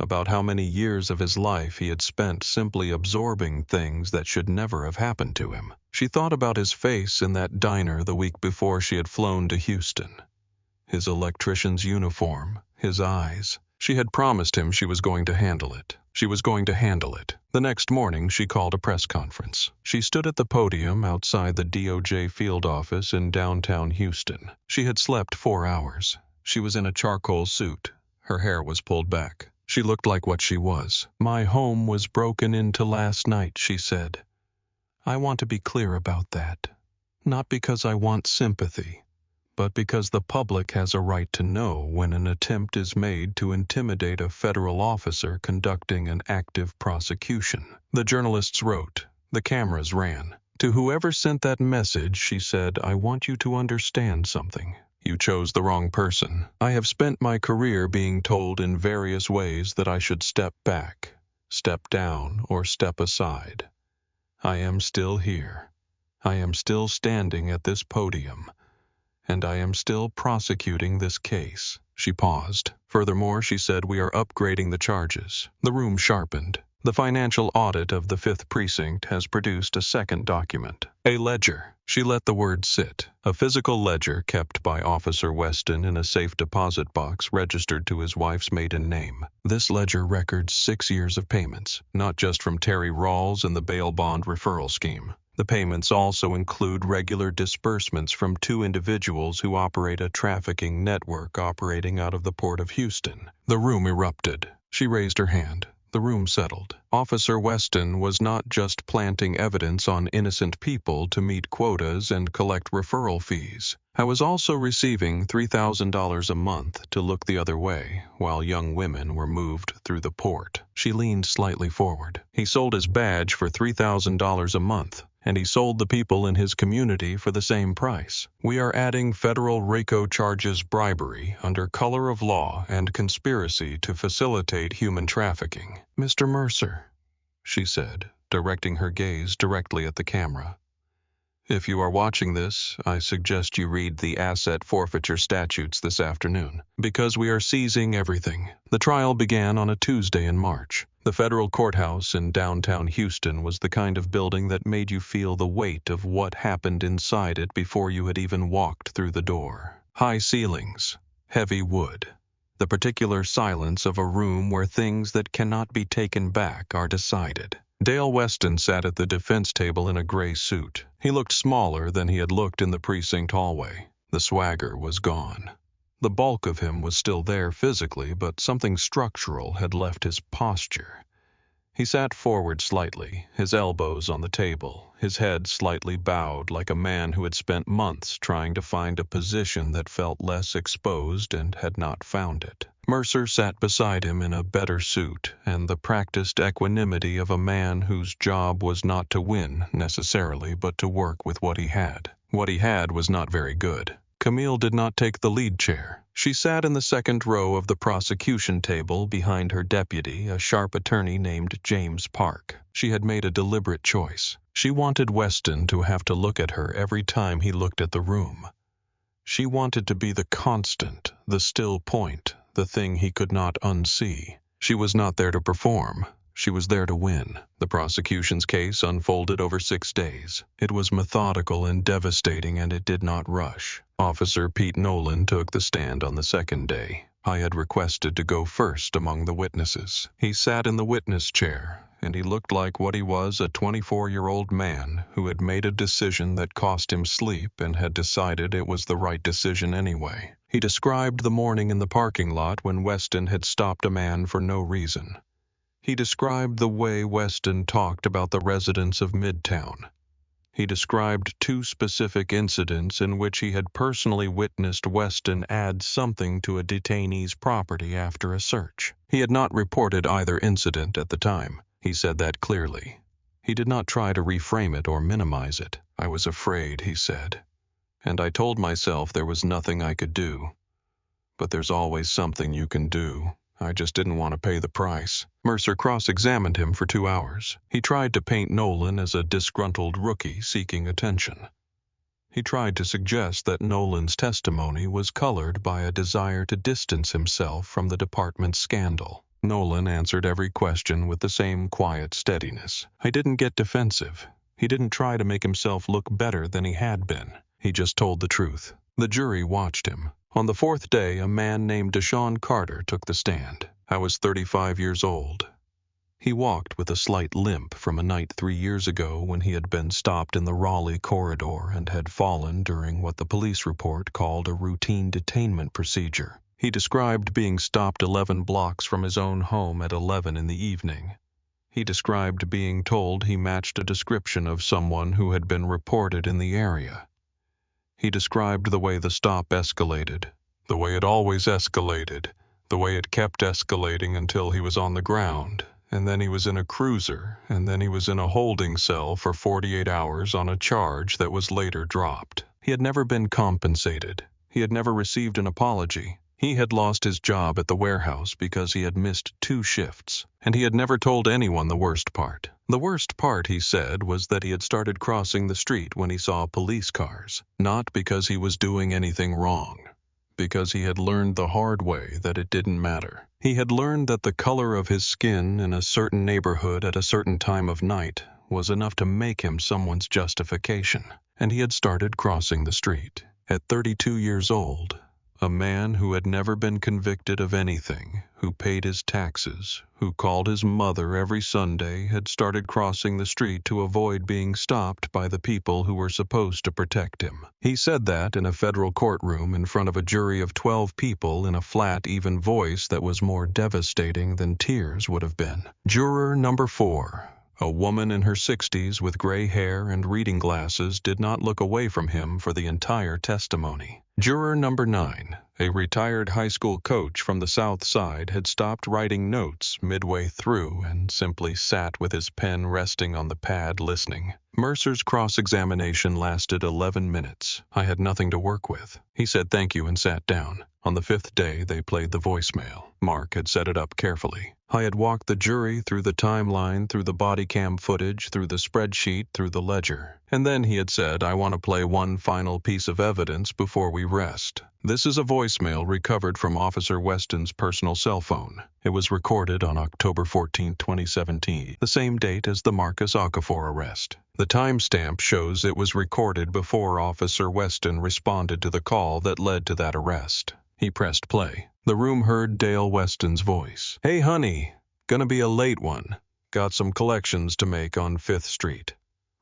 about how many years of his life he had spent simply absorbing things that should never have happened to him. She thought about his face in that diner the week before she had flown to Houston. His electrician's uniform, his eyes. She had promised him she was going to handle it. She was going to handle it. The next morning, she called a press conference. She stood at the podium outside the DOJ field office in downtown Houston. She had slept 4 hours. She was in a charcoal suit. Her hair was pulled back. She looked like what she was. "My home was broken into last night," she said. "I want to be clear about that. Not because I want sympathy, but because the public has a right to know when an attempt is made to intimidate a federal officer conducting an active prosecution." The journalists wrote. The cameras ran. To whoever sent that message, she said, "I want you to understand something. You chose the wrong person. I have spent my career being told in various ways that I should step back, step down, or step aside. I am still here. I am still standing at this podium, and I am still prosecuting this case." She paused. "Furthermore," she said, "we are upgrading the charges." The room sharpened. The financial audit of the 5th Precinct has produced a second document. A ledger. She let the word sit. A physical ledger kept by Officer Weston in a safe deposit box registered to his wife's maiden name. This ledger records 6 years of payments, not just from Terry Rawls and the bail bond referral scheme. The payments also include regular disbursements from 2 individuals who operate a trafficking network operating out of the port of Houston. The room erupted. She raised her hand. The room settled. Officer Weston was not just planting evidence on innocent people to meet quotas and collect referral fees. I was also receiving $3,000 a month to look the other way while young women were moved through the port. She leaned slightly forward. He sold his badge for $3,000 a month, and he sold the people in his community for the same price. We are adding federal RICO charges bribery under color of law and conspiracy to facilitate human trafficking. Mr. Mercer, she said, directing her gaze directly at the camera. If you are watching this, I suggest you read the asset forfeiture statutes this afternoon, because we are seizing everything. The trial began on a Tuesday in March. The federal courthouse in downtown Houston was the kind of building that made you feel the weight of what happened inside it before you had even walked through the door. High ceilings, heavy wood, the particular silence of a room where things that cannot be taken back are decided. Dale Weston sat at the defense table in a gray suit. He looked smaller than he had looked in the precinct hallway. The swagger was gone. The bulk of him was still there physically, but something structural had left his posture. He sat forward slightly, his elbows on the table, his head slightly bowed like a man who had spent months trying to find a position that felt less exposed and had not found it. Mercer sat beside him in a better suit and the practiced equanimity of a man whose job was not to win, necessarily, but to work with what he had. What he had was not very good. Camille did not take the lead chair. She sat in the second row of the prosecution table behind her deputy, a sharp attorney named James Park. She had made a deliberate choice. She wanted Weston to have to look at her every time he looked at the room. She wanted to be the constant, the still point, the thing he could not unsee. She was not there to perform. She was there to win. The prosecution's case unfolded over 6 days. It was methodical and devastating, and it did not rush. Officer Pete Nolan took the stand on the second day. I had requested to go first among the witnesses. He sat in the witness chair, and he looked like what he was, a 24-year-old man who had made a decision that cost him sleep and had decided it was the right decision anyway. He described the morning in the parking lot when Weston had stopped a man for no reason. He described the way Weston talked about the residents of Midtown. He described 2 specific incidents in which he had personally witnessed Weston add something to a detainee's property after a search. He had not reported either incident at the time. He said that clearly. He did not try to reframe it or minimize it. I was afraid, he said, and I told myself there was nothing I could do. But there's always something you can do. I just didn't want to pay the price. Mercer cross-examined him for 2 hours. He tried to paint Nolan as a disgruntled rookie seeking attention. He tried to suggest that Nolan's testimony was colored by a desire to distance himself from the department's scandal. Nolan answered every question with the same quiet steadiness. I didn't get defensive. He didn't try to make himself look better than he had been. He just told the truth. The jury watched him. On the 4th day, a man named Deshaun Carter took the stand. I was 35 years old. He walked with a slight limp from a night 3 years ago when he had been stopped in the Raleigh corridor and had fallen during what the police report called a routine detainment procedure. He described being stopped 11 blocks from his own home at 11 in the evening. He described being told he matched a description of someone who had been reported in the area. He described the way the stop escalated, the way it always escalated, the way it kept escalating until he was on the ground, and then he was in a cruiser, and then he was in a holding cell for 48 hours on a charge that was later dropped. He had never been compensated. He had never received an apology. He had lost his job at the warehouse because he had missed 2 shifts, and he had never told anyone the worst part. The worst part, he said, was that he had started crossing the street when he saw police cars, not because he was doing anything wrong, because he had learned the hard way that it didn't matter. He had learned that the color of his skin in a certain neighborhood at a certain time of night was enough to make him someone's justification, and he had started crossing the street. At 32 years old, A man who had never been convicted of anything, who paid his taxes, who called his mother every Sunday, had started crossing the street to avoid being stopped by the people who were supposed to protect him. He said that in a federal courtroom in front of a jury of 12 people in a flat, even voice that was more devastating than tears would have been. Juror number 4. A woman in her 60s with gray hair and reading glasses did not look away from him for the entire testimony. Juror number 9, a retired high school coach from the South Side, had stopped writing notes midway through and simply sat with his pen resting on the pad listening. Mercer's cross-examination lasted 11 minutes. I had nothing to work with. He said thank you and sat down. On the 5th day, they played the voicemail. Mark had set it up carefully. I had walked the jury through the timeline, through the body cam footage, through the spreadsheet, through the ledger. And then he had said, I want to play one final piece of evidence before we rest. This is a voicemail recovered from Officer Weston's personal cell phone. It was recorded on October 14, 2017, the same date as the Marcus Okafor arrest. The timestamp shows it was recorded before Officer Weston responded to the call that led to that arrest. He pressed play. The room heard Dale Weston's voice. Hey honey, gonna be a late one. Got some collections to make on 5th Street.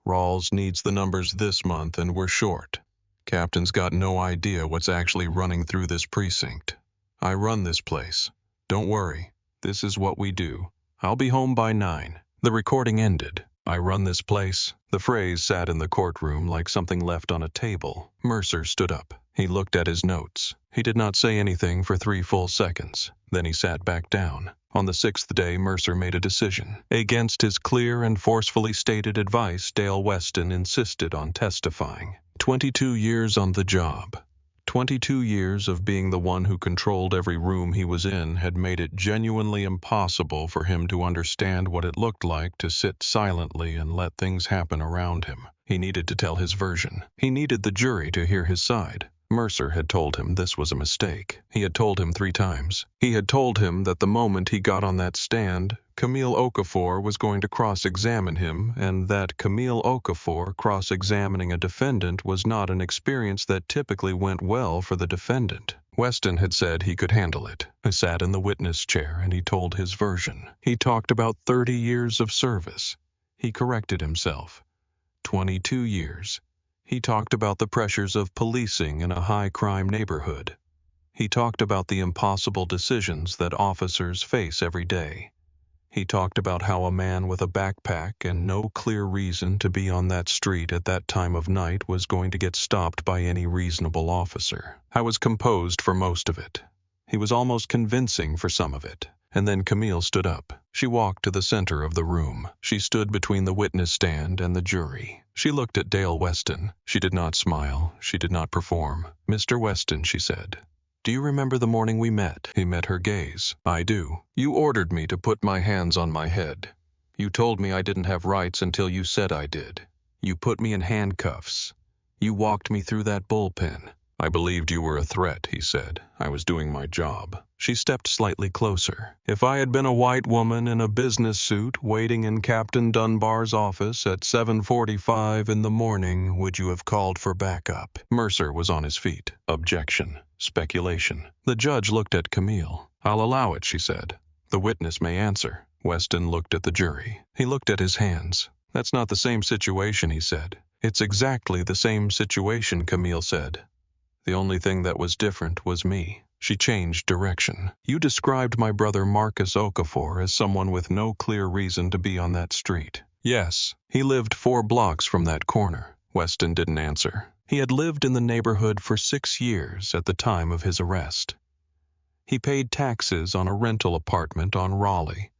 Rawls needs the numbers this month and we're short. Captain's got no idea what's actually running through this precinct. I run this place. Don't worry, this is what we do. I'll be home by 9. The recording ended. I run this place. The phrase sat in the courtroom like something left on a table. Mercer stood up. He looked at his notes. He did not say anything for 3 full seconds. Then he sat back down. On the 6th day, Mercer made a decision. Against his clear and forcefully stated advice, Dale Weston insisted on testifying. 22 years on the job. 22 years of being the one who controlled every room he was in had made it genuinely impossible for him to understand what it looked like to sit silently and let things happen around him. He needed to tell his version. He needed the jury to hear his side. Mercer had told him this was a mistake. He had told him 3 times. He had told him that the moment he got on that stand, Camille Okafor was going to cross-examine him, and that Camille Okafor cross-examining a defendant was not an experience that typically went well for the defendant. Weston had said he could handle it. He sat in the witness chair and he told his version. He talked about 30 years of service. He corrected himself. 22 years. He talked about the pressures of policing in a high-crime neighborhood. He talked about the impossible decisions that officers face every day. He talked about how a man with a backpack and no clear reason to be on that street at that time of night was going to get stopped by any reasonable officer. I was composed for most of it. He was almost convincing for some of it. And then Camille stood up. She walked to the center of the room. She stood between the witness stand and the jury. She looked at Dale Weston. She did not smile. She did not perform. Mr. Weston, she said. Do you remember the morning we met? He met her gaze. I do. You ordered me to put my hands on my head. You told me I didn't have rights until you said I did. You put me in handcuffs. You walked me through that bullpen. I believed you were a threat, he said. I was doing my job. She stepped slightly closer. If I had been a white woman in a business suit waiting in Captain Dunbar's office at 7:45 in the morning, would you have called for backup? Mercer was on his feet. Objection. Speculation. The judge looked at Camille. I'll allow it, she said. The witness may answer. Weston looked at the jury. He looked at his hands. That's not the same situation, he said. It's exactly the same situation, Camille said. The only thing that was different was me. She changed direction. You described my brother Marcus Okafor as someone with no clear reason to be on that street. Yes, he lived 4 blocks from that corner. Weston didn't answer. He had lived in the neighborhood for 6 years at the time of his arrest. He paid taxes on a rental apartment on Raleigh.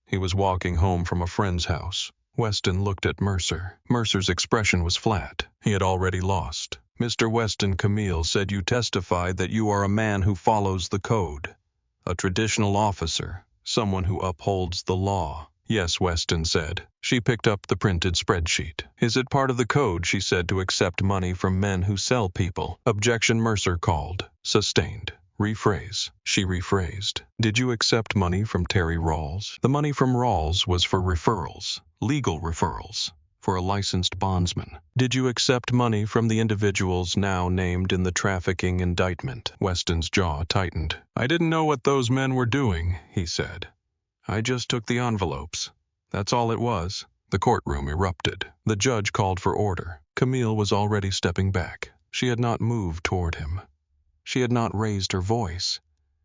He was walking home from a friend's house. Weston looked at Mercer. Mercer's expression was flat. He had already lost. Mr. Weston, Camille said you testified that you are a man who follows the code. A traditional officer, someone who upholds the law. Yes, Weston said. She picked up the printed spreadsheet. Is it part of the code, she said, to accept money from men who sell people? Objection, Mercer called. Sustained. Rephrase. She rephrased. Did you accept money from Terry Rawls? The money from Rawls was for referrals. Legal referrals. for a licensed bondsman. Did you accept money from the individuals now named in the trafficking indictment? Weston's jaw tightened. I didn't know what those men were doing, he said. I just took the envelopes. That's all it was. The courtroom erupted. The judge called for order. Camille was already stepping back. She had not moved toward him. She had not raised her voice.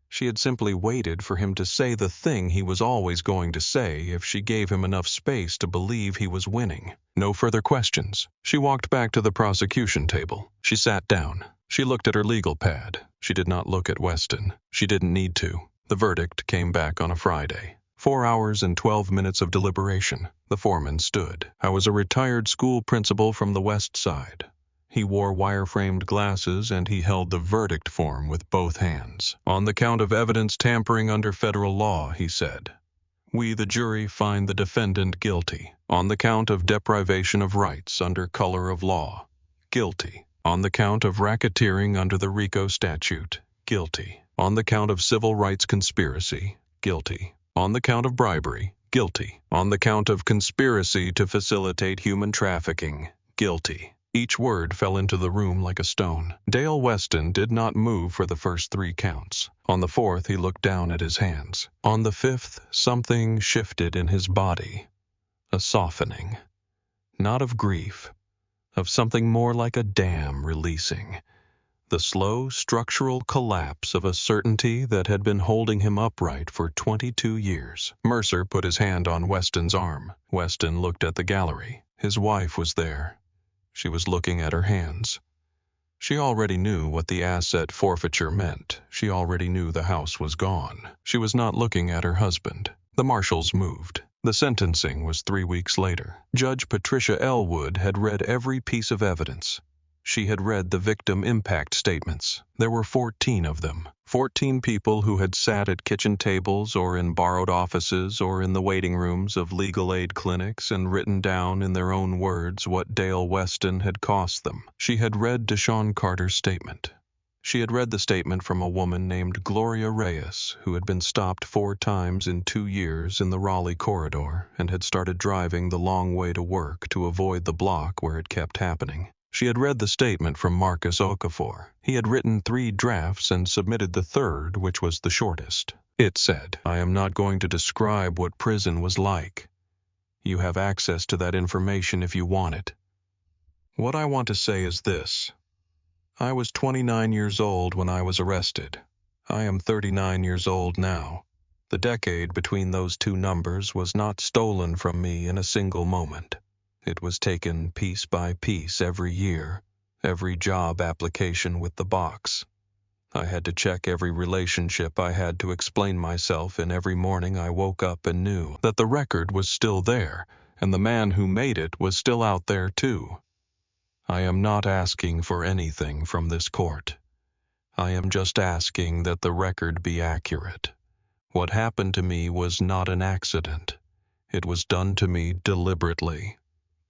She had simply waited for him to say the thing he was always going to say if she gave him enough space to believe he was winning. No further questions. She walked back to the prosecution table. She sat down. She looked at her legal pad. She did not look at Weston. She didn't need to. The verdict came back on a Friday. 4 hours and 12 minutes of deliberation. The foreman stood. I was a retired school principal from the West Side. He wore wire-framed glasses and he held the verdict form with both hands. On the count of evidence tampering under federal law, he said, we, the jury, find the defendant guilty. On the count of deprivation of rights under color of law, guilty. On the count of racketeering under the RICO statute, guilty. On the count of civil rights conspiracy, guilty. On the count of bribery, guilty. On the count of conspiracy to facilitate human trafficking, guilty. Each word fell into the room like a stone. Dale Weston did not move for the first 3 counts. On the 4th, he looked down at his hands. On the 5th, something shifted in his body. A softening. Not of grief, of something more like a dam releasing. The slow, structural collapse of a certainty that had been holding him upright for 22 years. Mercer put his hand on Weston's arm. Weston looked at the gallery. His wife was there. She was looking at her hands. She already knew what the asset forfeiture meant. She already knew the house was gone. She was not looking at her husband. The marshals moved. The sentencing was 3 weeks later. Judge Patricia Elwood had read every piece of evidence. She had read the victim impact statements. There were 14 of them. 14 people who had sat at kitchen tables or in borrowed offices or in the waiting rooms of legal aid clinics and written down in their own words what Dale Weston had cost them. She had read Deshaun Carter's statement. She had read the statement from a woman named Gloria Reyes, who had been stopped 4 times in 2 years in the Raleigh corridor and had started driving the long way to work to avoid the block where it kept happening. She had read the statement from Marcus Okafor. He had written 3 drafts and submitted the 3rd, which was the shortest. It said, I am not going to describe what prison was like. You have access to that information if you want it. What I want to say is this. I was 29 years old when I was arrested. I am 39 years old now. The decade between those 2 numbers was not stolen from me in a single moment. It was taken piece by piece every year, every job application with the box. I had to check every relationship I had to explain myself, and every morning I woke up and knew that the record was still there, and the man who made it was still out there too. I am not asking for anything from this court. I am just asking that the record be accurate. What happened to me was not an accident. It was done to me deliberately.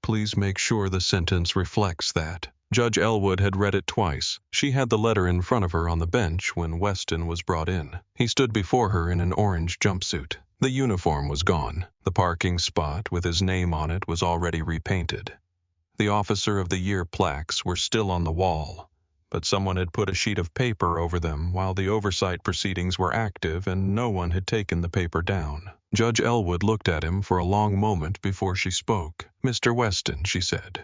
Please make sure the sentence reflects that. Judge Elwood had read it twice. She had the letter in front of her on the bench when Weston was brought in. He stood before her in an orange jumpsuit. The uniform was gone. The parking spot with his name on it was already repainted. The Officer of the Year plaques were still on the wall, but someone had put a sheet of paper over them while the oversight proceedings were active and no one had taken the paper down. Judge Elwood looked at him for a long moment before she spoke. Mr. Weston, she said,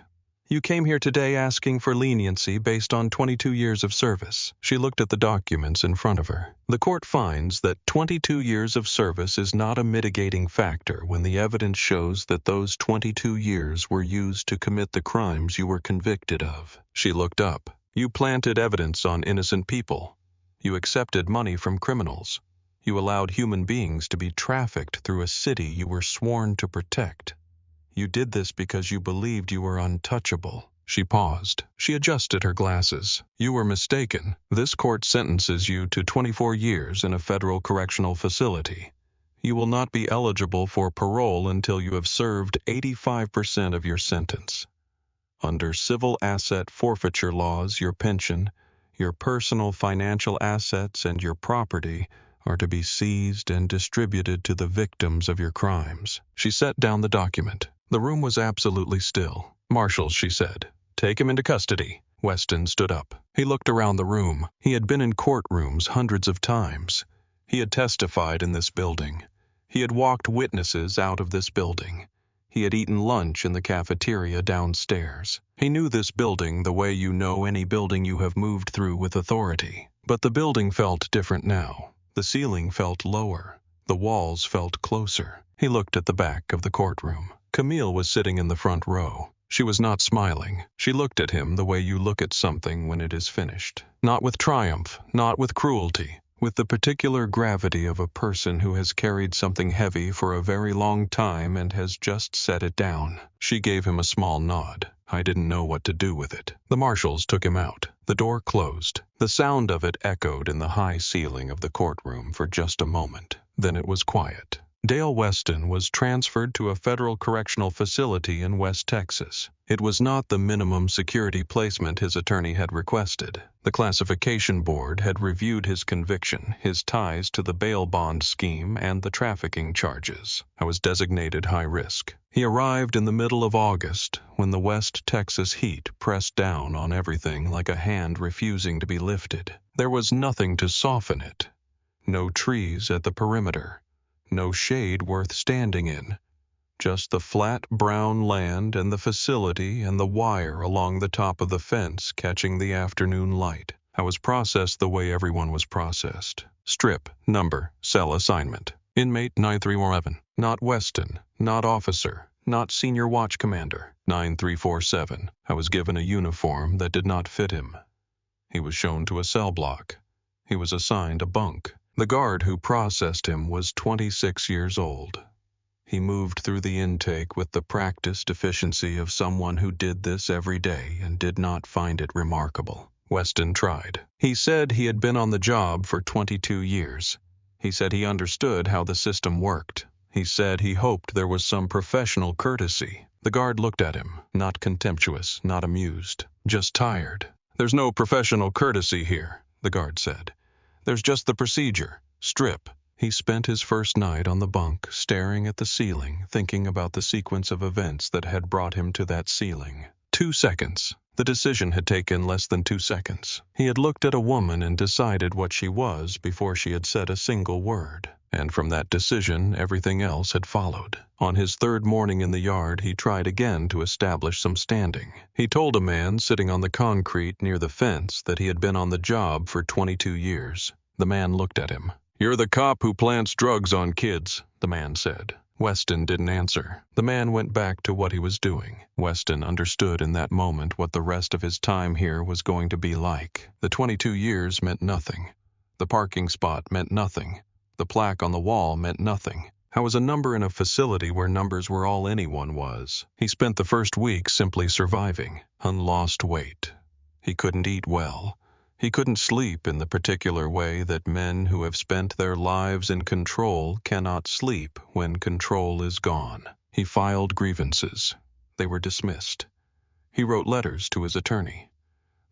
you came here today asking for leniency based on 22 years of service. She looked at the documents in front of her. The court finds that 22 years of service is not a mitigating factor when the evidence shows that those 22 years were used to commit the crimes you were convicted of. She looked up. You planted evidence on innocent people. You accepted money from criminals. You allowed human beings to be trafficked through a city you were sworn to protect. You did this because you believed you were untouchable. She paused. She adjusted her glasses. You were mistaken. This court sentences you to 24 years in a federal correctional facility. You will not be eligible for parole until you have served 85% of your sentence. Under civil asset forfeiture laws, your pension, your personal financial assets, and your property are to be seized and distributed to the victims of your crimes. She set down the document. The room was absolutely still. "Marshals," she said. "Take him into custody." Weston stood up. He looked around the room. He had been in courtrooms hundreds of times. He had testified in this building. He had walked witnesses out of this building. He had eaten lunch in the cafeteria downstairs. He knew this building the way you know any building you have moved through with authority. But the building felt different now. The ceiling felt lower. The walls felt closer. He looked at the back of the courtroom. Camille was sitting in the front row. She was not smiling. She looked at him the way you look at something when it is finished. Not with triumph, not with cruelty, with the particular gravity of a person who has carried something heavy for a very long time and has just set it down. She gave him a small nod. "I didn't know what to do with it." The marshals took him out. The door closed. The sound of it echoed in the high ceiling of the courtroom for just a moment. Then it was quiet. Dale Weston was transferred to a federal correctional facility in West Texas. It was not the minimum security placement his attorney had requested. The classification board had reviewed his conviction, his ties to the bail bond scheme, and the trafficking charges. I was designated high risk. He arrived in the middle of August, when the West Texas heat pressed down on everything like a hand refusing to be lifted. There was nothing to soften it. No trees at the perimeter. No shade worth standing in. Just the flat brown land and the facility and the wire along the top of the fence catching the afternoon light. I was processed the way everyone was processed. Strip, number, cell assignment. Inmate 9311. Not Weston, not officer, not senior watch commander. 9347. I was given a uniform that did not fit him. He was shown to a cell block. He was assigned a bunk. The guard who processed him was 26 years old. He moved through the intake with the practiced efficiency of someone who did this every day and did not find it remarkable. Weston tried. He said he had been on the job for 22 years. He said he understood how the system worked. He said he hoped there was some professional courtesy. The guard looked at him, not contemptuous, not amused, just tired. "There's no professional courtesy here," the guard said. "There's just the procedure. Strip." He spent his first night on the bunk, staring at the ceiling, thinking about the sequence of events that had brought him to that ceiling. 2 seconds. The decision had taken less than 2 seconds. He had looked at a woman and decided what she was before she had said a single word. And from that decision, everything else had followed. On his third morning in the yard, he tried again to establish some standing. He told a man sitting on the concrete near the fence that he had been on the job for 22 years. The man looked at him. "You're the cop who plants drugs on kids," the man said. Weston didn't answer. The man went back to what he was doing. Weston understood in that moment what the rest of his time here was going to be like. The 22 years meant nothing. The parking spot meant nothing. The plaque on the wall meant nothing. How was a number in a facility where numbers were all anyone was? He spent the first week simply surviving, lost weight. He couldn't eat well. He couldn't sleep in the particular way that men who have spent their lives in control cannot sleep when control is gone. He filed grievances. They were dismissed. He wrote letters to his attorney.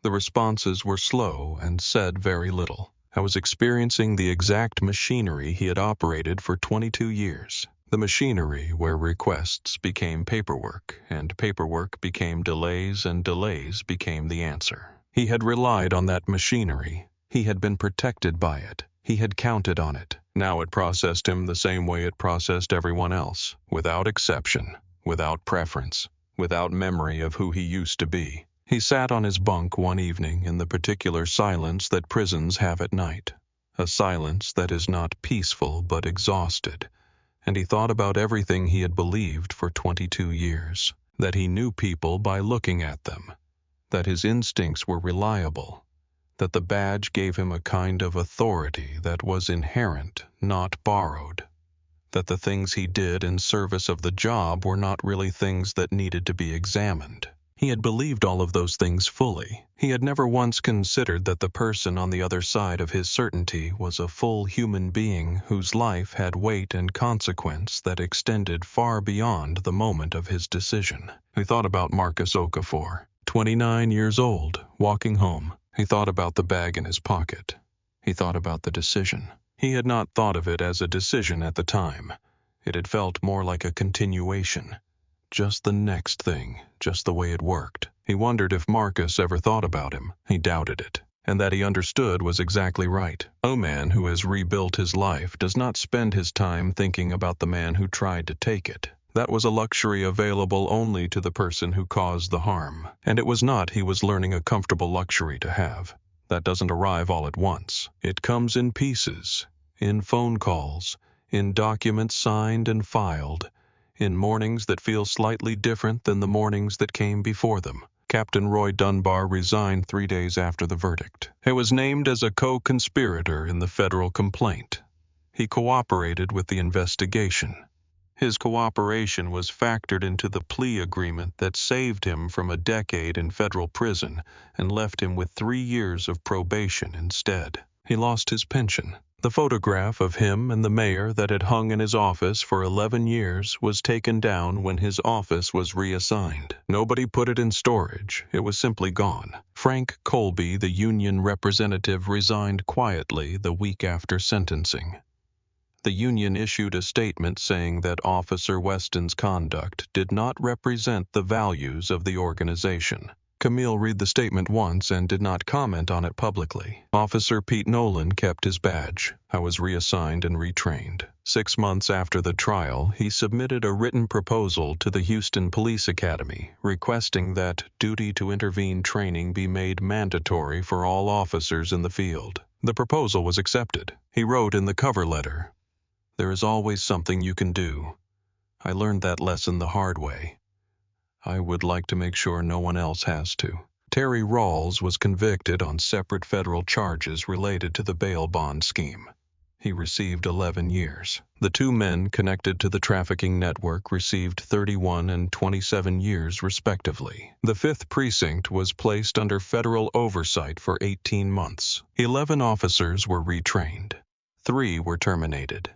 The responses were slow and said very little. I was experiencing the exact machinery he had operated for 22 years. The machinery where requests became paperwork, and paperwork became delays, and delays became the answer. He had relied on that machinery. He had been protected by it. He had counted on it. Now it processed him the same way it processed everyone else, without exception, without preference, without memory of who he used to be. He sat on his bunk one evening in the particular silence that prisons have at night, a silence that is not peaceful but exhausted, and he thought about everything he had believed for 22 years, that he knew people by looking at them, that his instincts were reliable, that the badge gave him a kind of authority that was inherent, not borrowed, that the things he did in service of the job were not really things that needed to be examined. He had believed all of those things fully. He had never once considered that the person on the other side of his certainty was a full human being whose life had weight and consequence that extended far beyond the moment of his decision. He thought about Marcus Okafor, 29 years old, walking home. He thought about the bag in his pocket. He thought about the decision. He had not thought of it as a decision at the time. It had felt more like a continuation. just the next thing, just the way it worked. He wondered if Marcus ever thought about him. He doubted it. And that he understood was exactly right. A man who has rebuilt his life does not spend his time thinking about the man who tried to take it. That was a luxury available only to the person who caused the harm. And it was not he was learning a comfortable luxury to have. That doesn't arrive all at once. It comes in pieces, in phone calls, in documents signed and filed, in mornings that feel slightly different than the mornings that came before them. Captain Roy Dunbar resigned 3 days after the verdict. He was named as a co-conspirator in the federal complaint. He cooperated with the investigation. His cooperation was factored into the plea agreement that saved him from a decade in federal prison and left him with 3 years of probation instead. He lost his pension. The photograph of him and the mayor that had hung in his office for 11 years was taken down when his office was reassigned. Nobody put it in storage. It was simply gone. Frank Colby, the union representative, resigned quietly the week after sentencing. The union issued a statement saying that Officer Weston's conduct did not represent the values of the organization. Camille read the statement once and did not comment on it publicly. Officer Pete Nolan kept his badge. I was reassigned and retrained. 6 months after the trial, he submitted a written proposal to the Houston Police Academy, requesting that duty to intervene training be made mandatory for all officers in the field. The proposal was accepted. He wrote in the cover letter, "There is always something you can do. I learned that lesson the hard way. I would like to make sure no one else has to." Terry Rawls was convicted on separate federal charges related to the bail bond scheme. He received 11 years. The 2 men connected to the trafficking network received 31 and 27 years respectively. The 5th Precinct was placed under federal oversight for 18 months. 11 officers were retrained. 3 were terminated.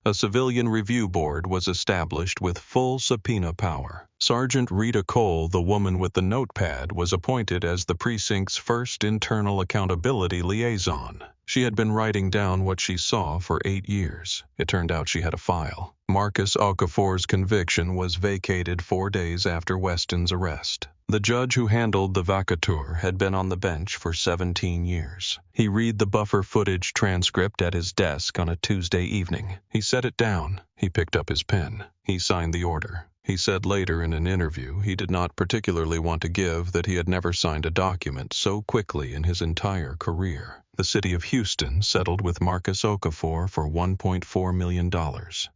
A civilian review board was established with full subpoena power. Sergeant Rita Cole, the woman with the notepad, was appointed as the precinct's first internal accountability liaison. She had been writing down what she saw for 8 years. It turned out she had a file. Marcus Okafor's conviction was vacated 4 days after Weston's arrest. The judge who handled the vacatur had been on the bench for 17 years. He read the buffer footage transcript at his desk on a Tuesday evening. He set it down. He picked up his pen. He signed the order. He said later in an interview he did not particularly want to give that he had never signed a document so quickly in his entire career. The city of Houston settled with Marcus Okafor for $1.4 million.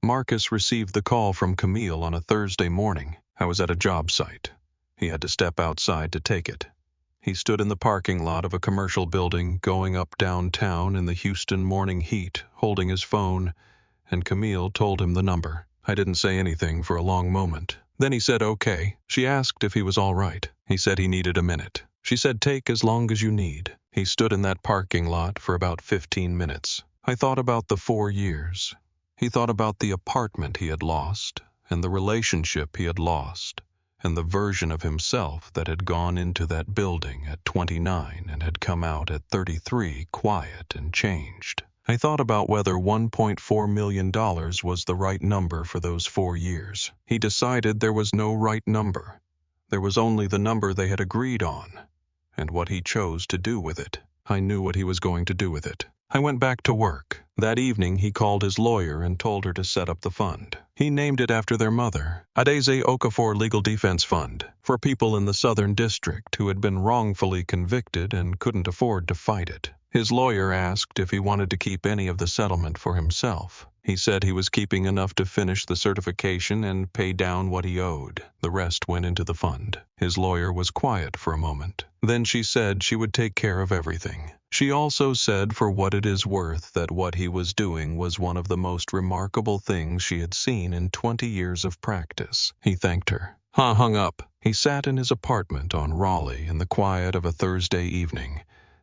Marcus received the call from Camille on a Thursday morning. I was at a job site. He had to step outside to take it. He stood in the parking lot of a commercial building going up downtown in the Houston morning heat, holding his phone, and Camille told him the number. I didn't say anything for a long moment. Then he said okay. She asked if he was all right. He said he needed a minute. She said, "Take as long as you need." He stood in that parking lot for about 15 minutes. I thought about the 4 years. He thought about the apartment he had lost, and the relationship he had lost, and the version of himself that had gone into that building at 29 and had come out at 33 quiet and changed. I thought about whether $1.4 million was the right number for those 4 years. He decided there was no right number. There was only the number they had agreed on, and what he chose to do with it. I knew what he was going to do with it. I went back to work. That evening he called his lawyer and told her to set up the fund. He named it after their mother, Adeze Okafor Legal Defense Fund, for people in the Southern District who had been wrongfully convicted and couldn't afford to fight it. His lawyer asked if he wanted to keep any of the settlement for himself. He said he was keeping enough to finish the certification and pay down what he owed. The rest went into the fund. His lawyer was quiet for a moment. Then she said she would take care of everything. She also said for what it is worth that what he was doing was one of the most remarkable things she had seen in 20 years of practice. He thanked her. Hung up. He sat in his apartment on Raleigh in the quiet of a Thursday evening,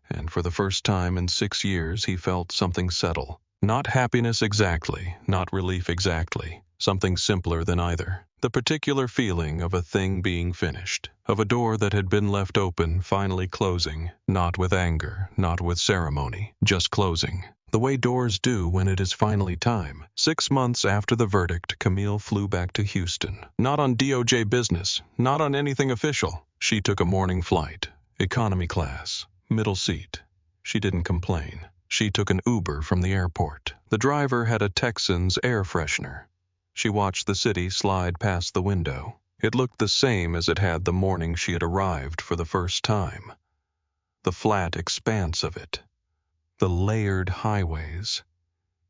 and for the first time in 6 years he felt something settle. Not happiness exactly, not relief exactly, something simpler than either. The particular feeling of a thing being finished, of a door that had been left open finally closing, not with anger, not with ceremony, just closing. the way doors do when it is finally time. 6 months after the verdict, Camille flew back to Houston. Not on DOJ business, not on anything official. She took a morning flight, economy class, middle seat. She didn't complain. She took an Uber from the airport. The driver had a Texan's air freshener. She watched the city slide past the window. It looked the same as it had the morning she had arrived for the first time. The flat expanse of it. The layered highways.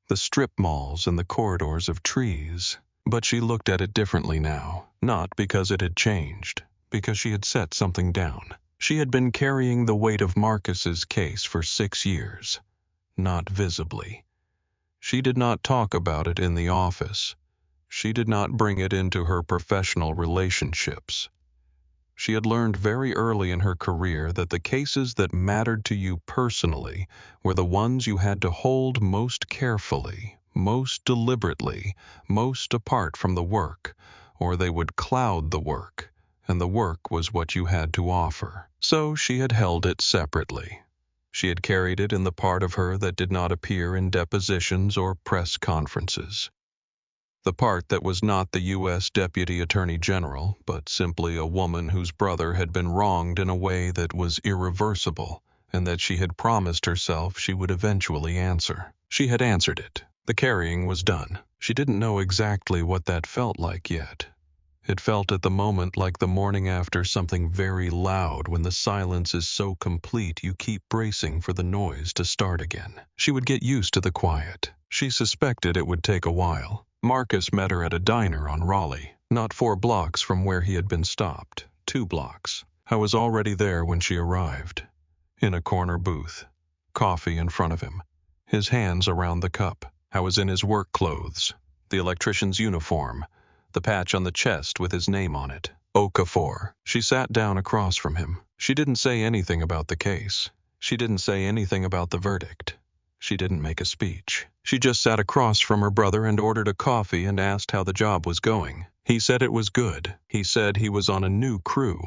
The strip malls and the corridors of trees. But she looked at it differently now, not because it had changed, because she had set something down. She had been carrying the weight of Marcus's case for 6 years, not visibly. She did not talk about it in the office. She did not bring it into her professional relationships. She had learned very early in her career that the cases that mattered to you personally were the ones you had to hold most carefully, most deliberately, most apart from the work, or they would cloud the work, and the work was what you had to offer. So she had held it separately. She had carried it in the part of her that did not appear in depositions or press conferences. The part that was not the U.S. Deputy Attorney General, but simply a woman whose brother had been wronged in a way that was irreversible, and that she had promised herself she would eventually answer. She had answered it. The carrying was done. She didn't know exactly what that felt like yet. It felt at the moment like the morning after something very loud when the silence is so complete you keep bracing for the noise to start again. She would get used to the quiet. She suspected it would take a while. Marcus met her at a diner on Raleigh, not 4 blocks from where he had been stopped, 2 blocks. I was already there when she arrived. In a corner booth, coffee in front of him, his hands around the cup. I was in his work clothes, the electrician's uniform, the patch on the chest with his name on it, Okafor. She sat down across from him. She didn't say anything about the case. She didn't say anything about the verdict. She didn't make a speech. She just sat across from her brother and ordered a coffee and asked how the job was going. He said it was good. He said he was on a new crew.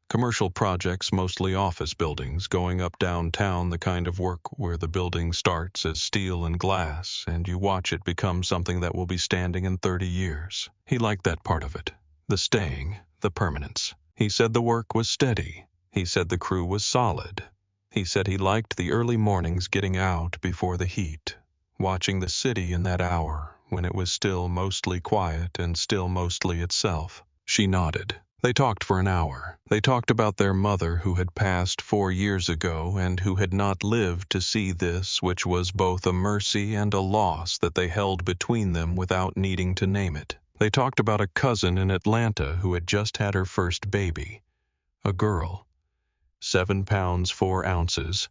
Commercial projects, mostly office buildings, going up downtown, the kind of work where the building starts as steel and glass, and you watch it become something that will be standing in 30 years. He liked that part of it. The staying, the permanence. He said the work was steady. He said the crew was solid. He said he liked the early mornings getting out before the heat, watching the city in that hour when it was still mostly quiet and still mostly itself. She nodded. They talked for an hour. They talked about their mother who had passed 4 years ago and who had not lived to see this, which was both a mercy and a loss that they held between them without needing to name it. They talked about a cousin in Atlanta who had just had her first baby, a girl. 7 pounds 4 ounces.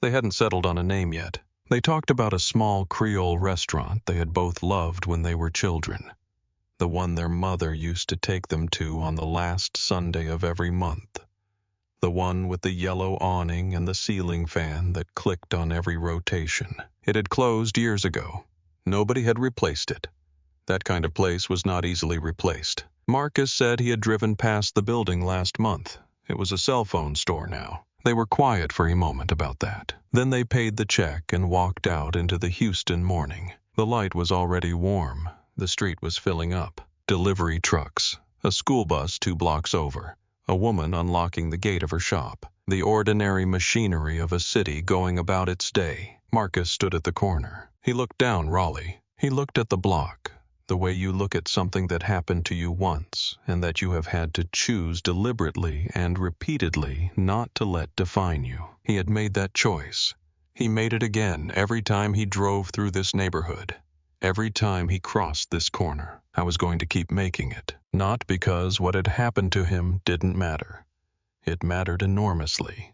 They hadn't settled on a name yet. They talked about a small Creole restaurant they had both loved when they were children. The one their mother used to take them to on the last Sunday of every month. The one with the yellow awning and the ceiling fan that clicked on every rotation. It had closed years ago. Nobody had replaced it. That kind of place was not easily replaced. Marcus said he had driven past the building last month. It was a cell phone store now. They were quiet for a moment about that. Then they paid the check and walked out into the Houston morning. The light was already warm. The street was filling up. Delivery trucks. A school bus 2 blocks over. A woman unlocking the gate of her shop. The ordinary machinery of a city going about its day. Marcus stood at the corner. He looked down Raleigh. He looked at the block. The way you look at something that happened to you once and that you have had to choose deliberately and repeatedly not to let define you. He had made that choice. He made it again every time he drove through this neighborhood. Every time he crossed this corner. I was going to keep making it. Not because what had happened to him didn't matter. It mattered enormously.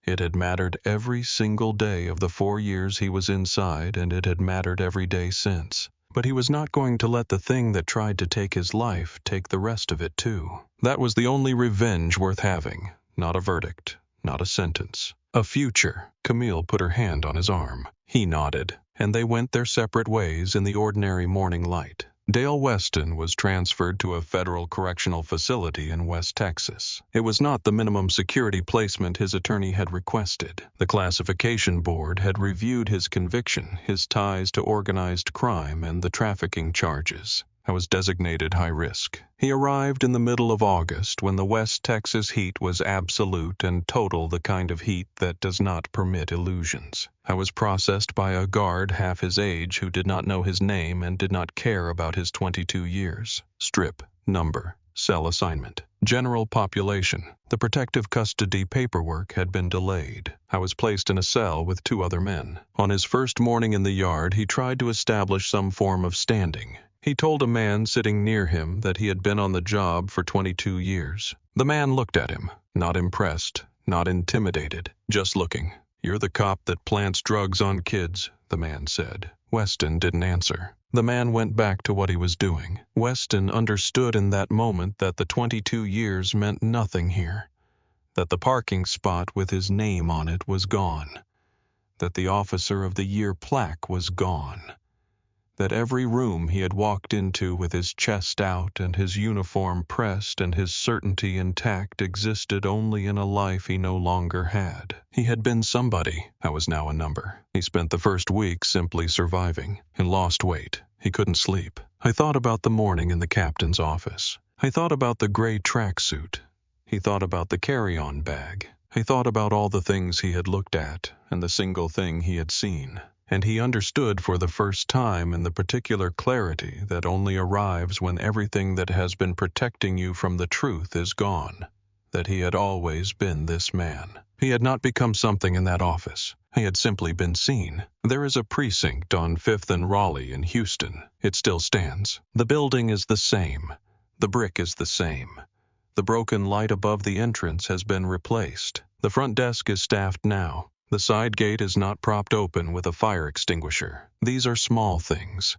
It had mattered every single day of the 4 years he was inside, and it had mattered every day since. But he was not going to let the thing that tried to take his life take the rest of it too. That was the only revenge worth having. Not a verdict, not a sentence. A future. Camille put her hand on his arm. He nodded, and they went their separate ways in the ordinary morning light. Dale Weston was transferred to a federal correctional facility in West Texas. It was not the minimum security placement his attorney had requested. The classification board had reviewed his conviction, his ties to organized crime, and the trafficking charges. I was designated high risk. He arrived in the middle of August when the West Texas heat was absolute and total, the kind of heat that does not permit illusions. I was processed by a guard half his age who did not know his name and did not care about his 22 years. Strip, number, cell assignment. General population. The protective custody paperwork had been delayed. I was placed in a cell with 2 other men. On his first morning in the yard, he tried to establish some form of standing. He told a man sitting near him that he had been on the job for 22 years. The man looked at him, not impressed, not intimidated, just looking. "You're the cop that plants drugs on kids," the man said. Weston didn't answer. The man went back to what he was doing. Weston understood in that moment that the 22 years meant nothing here, that the parking spot with his name on it was gone, that the Officer of the Year plaque was gone, that every room he had walked into with his chest out and his uniform pressed and his certainty intact existed only in a life he no longer had. He had been somebody. I was now a number. He spent the first week simply surviving and lost weight. He couldn't sleep. I thought about the morning in the captain's office. I thought about the gray tracksuit. He thought about the carry-on bag. I thought about all the things he had looked at and the single thing he had seen. And he understood for the first time in the particular clarity that only arrives when everything that has been protecting you from the truth is gone, that he had always been this man. He had not become something in that office. He had simply been seen. There is a precinct on 5th and Raleigh in Houston. It still stands. The building is the same. The brick is the same. The broken light above the entrance has been replaced. The front desk is staffed now. The side gate is not propped open with a fire extinguisher. These are small things.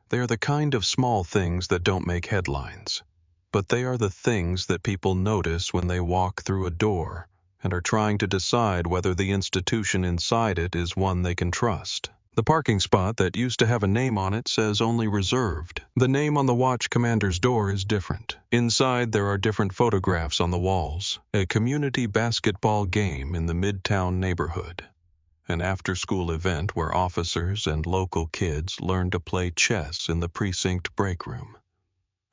They are the kind of small things that don't make headlines. But they are the things that people notice when they walk through a door and are trying to decide whether the institution inside it is one they can trust. The parking spot that used to have a name on it says only reserved. The name on the watch commander's door is different. Inside there are different photographs on the walls. A community basketball game in the Midtown neighborhood. An after-school event where officers and local kids learn to play chess in the precinct break room.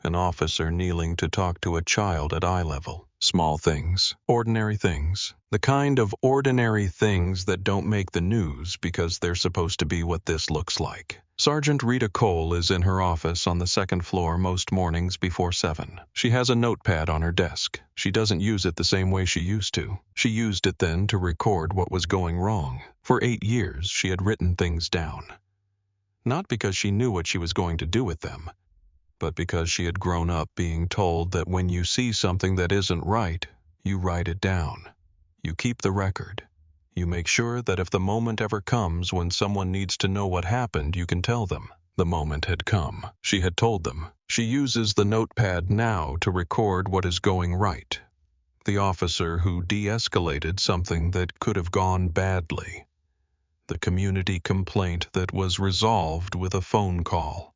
An officer kneeling to talk to a child at eye level. Small things, ordinary things, the kind of ordinary things that don't make the news because they're supposed to be what this looks like. Sergeant Rita Cole is in her office on the 2nd floor most mornings before 7. She has a notepad on her desk. She doesn't use it the same way she used to. She used it then to record what was going wrong. For 8 years, she had written things down. Not because she knew what she was going to do with them, but because she had grown up being told that when you see something that isn't right, you write it down. You keep the record. You make sure that if the moment ever comes when someone needs to know what happened, you can tell them. The moment had come. She had told them. She uses the notepad now to record what is going right. The officer who de-escalated something that could have gone badly. The community complaint that was resolved with a phone call.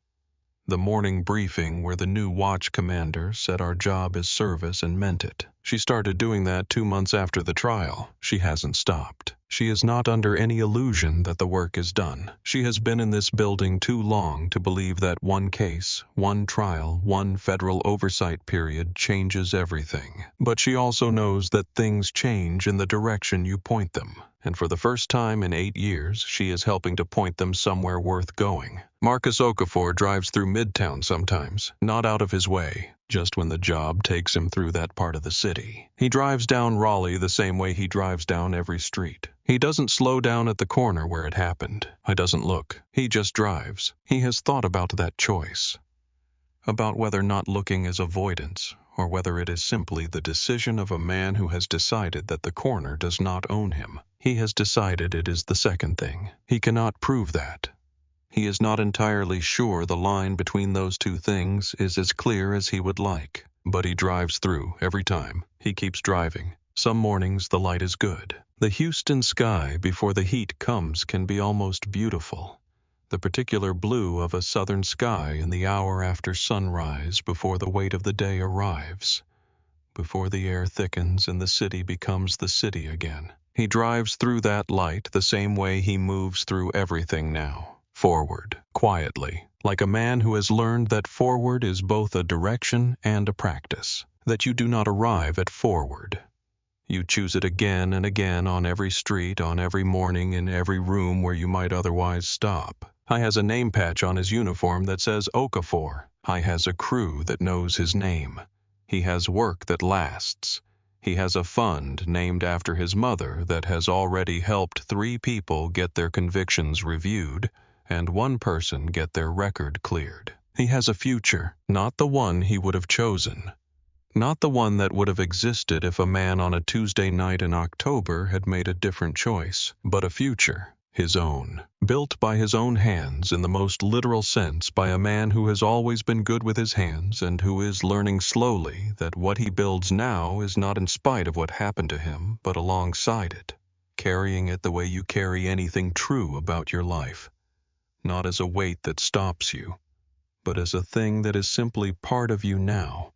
The morning briefing where the new watch commander said our job is service and meant it. She started doing that 2 months after the trial. She hasn't stopped. She is not under any illusion that the work is done. She has been in this building too long to believe that one case, one trial, one federal oversight period changes everything. But she also knows that things change in the direction you point them. And for the first time in 8 years, she is helping to point them somewhere worth going. Marcus Okafor drives through Midtown sometimes, not out of his way, just when the job takes him through that part of the city. He drives down Raleigh the same way he drives down every street. He doesn't slow down at the corner where it happened. He doesn't look. He just drives. He has thought about that choice. About whether not looking is avoidance, or whether it is simply the decision of a man who has decided that the corner does not own him. He has decided it is the second thing. He cannot prove that. He is not entirely sure the line between those two things is as clear as he would like. But he drives through every time. He keeps driving. Some mornings the light is good. The Houston sky before the heat comes can be almost beautiful. the particular blue of a southern sky in the hour after sunrise, before the weight of the day arrives, before the air thickens and the city becomes the city again. He drives through that light the same way he moves through everything now, forward, quietly, like a man who has learned that forward is both a direction and a practice, that you do not arrive at forward. You choose it again and again on every street, on every morning, in every room where you might otherwise stop. He has a name patch on his uniform that says Okafor. He has a crew that knows his name. He has work that lasts. He has a fund named after his mother that has already helped 3 people get their convictions reviewed and 1 person get their record cleared. He has a future, not the one he would have chosen. Not the one that would have existed if a man on a Tuesday night in October had made a different choice, but a future, his own, built by his own hands in the most literal sense, by a man who has always been good with his hands and who is learning slowly that what he builds now is not in spite of what happened to him, but alongside it, carrying it the way you carry anything true about your life, not as a weight that stops you, but as a thing that is simply part of you now,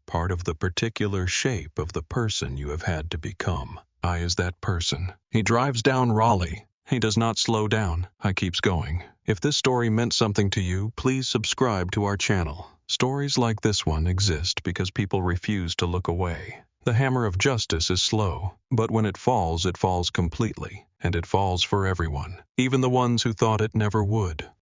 part of the particular shape of the person you have had to become. I is that person. He drives down Raleigh. He does not slow down. He keeps going. If this story meant something to you, please subscribe to our channel. Stories like this one exist because people refuse to look away. The hammer of justice is slow, but when it falls completely, and it falls for everyone, even the ones who thought it never would.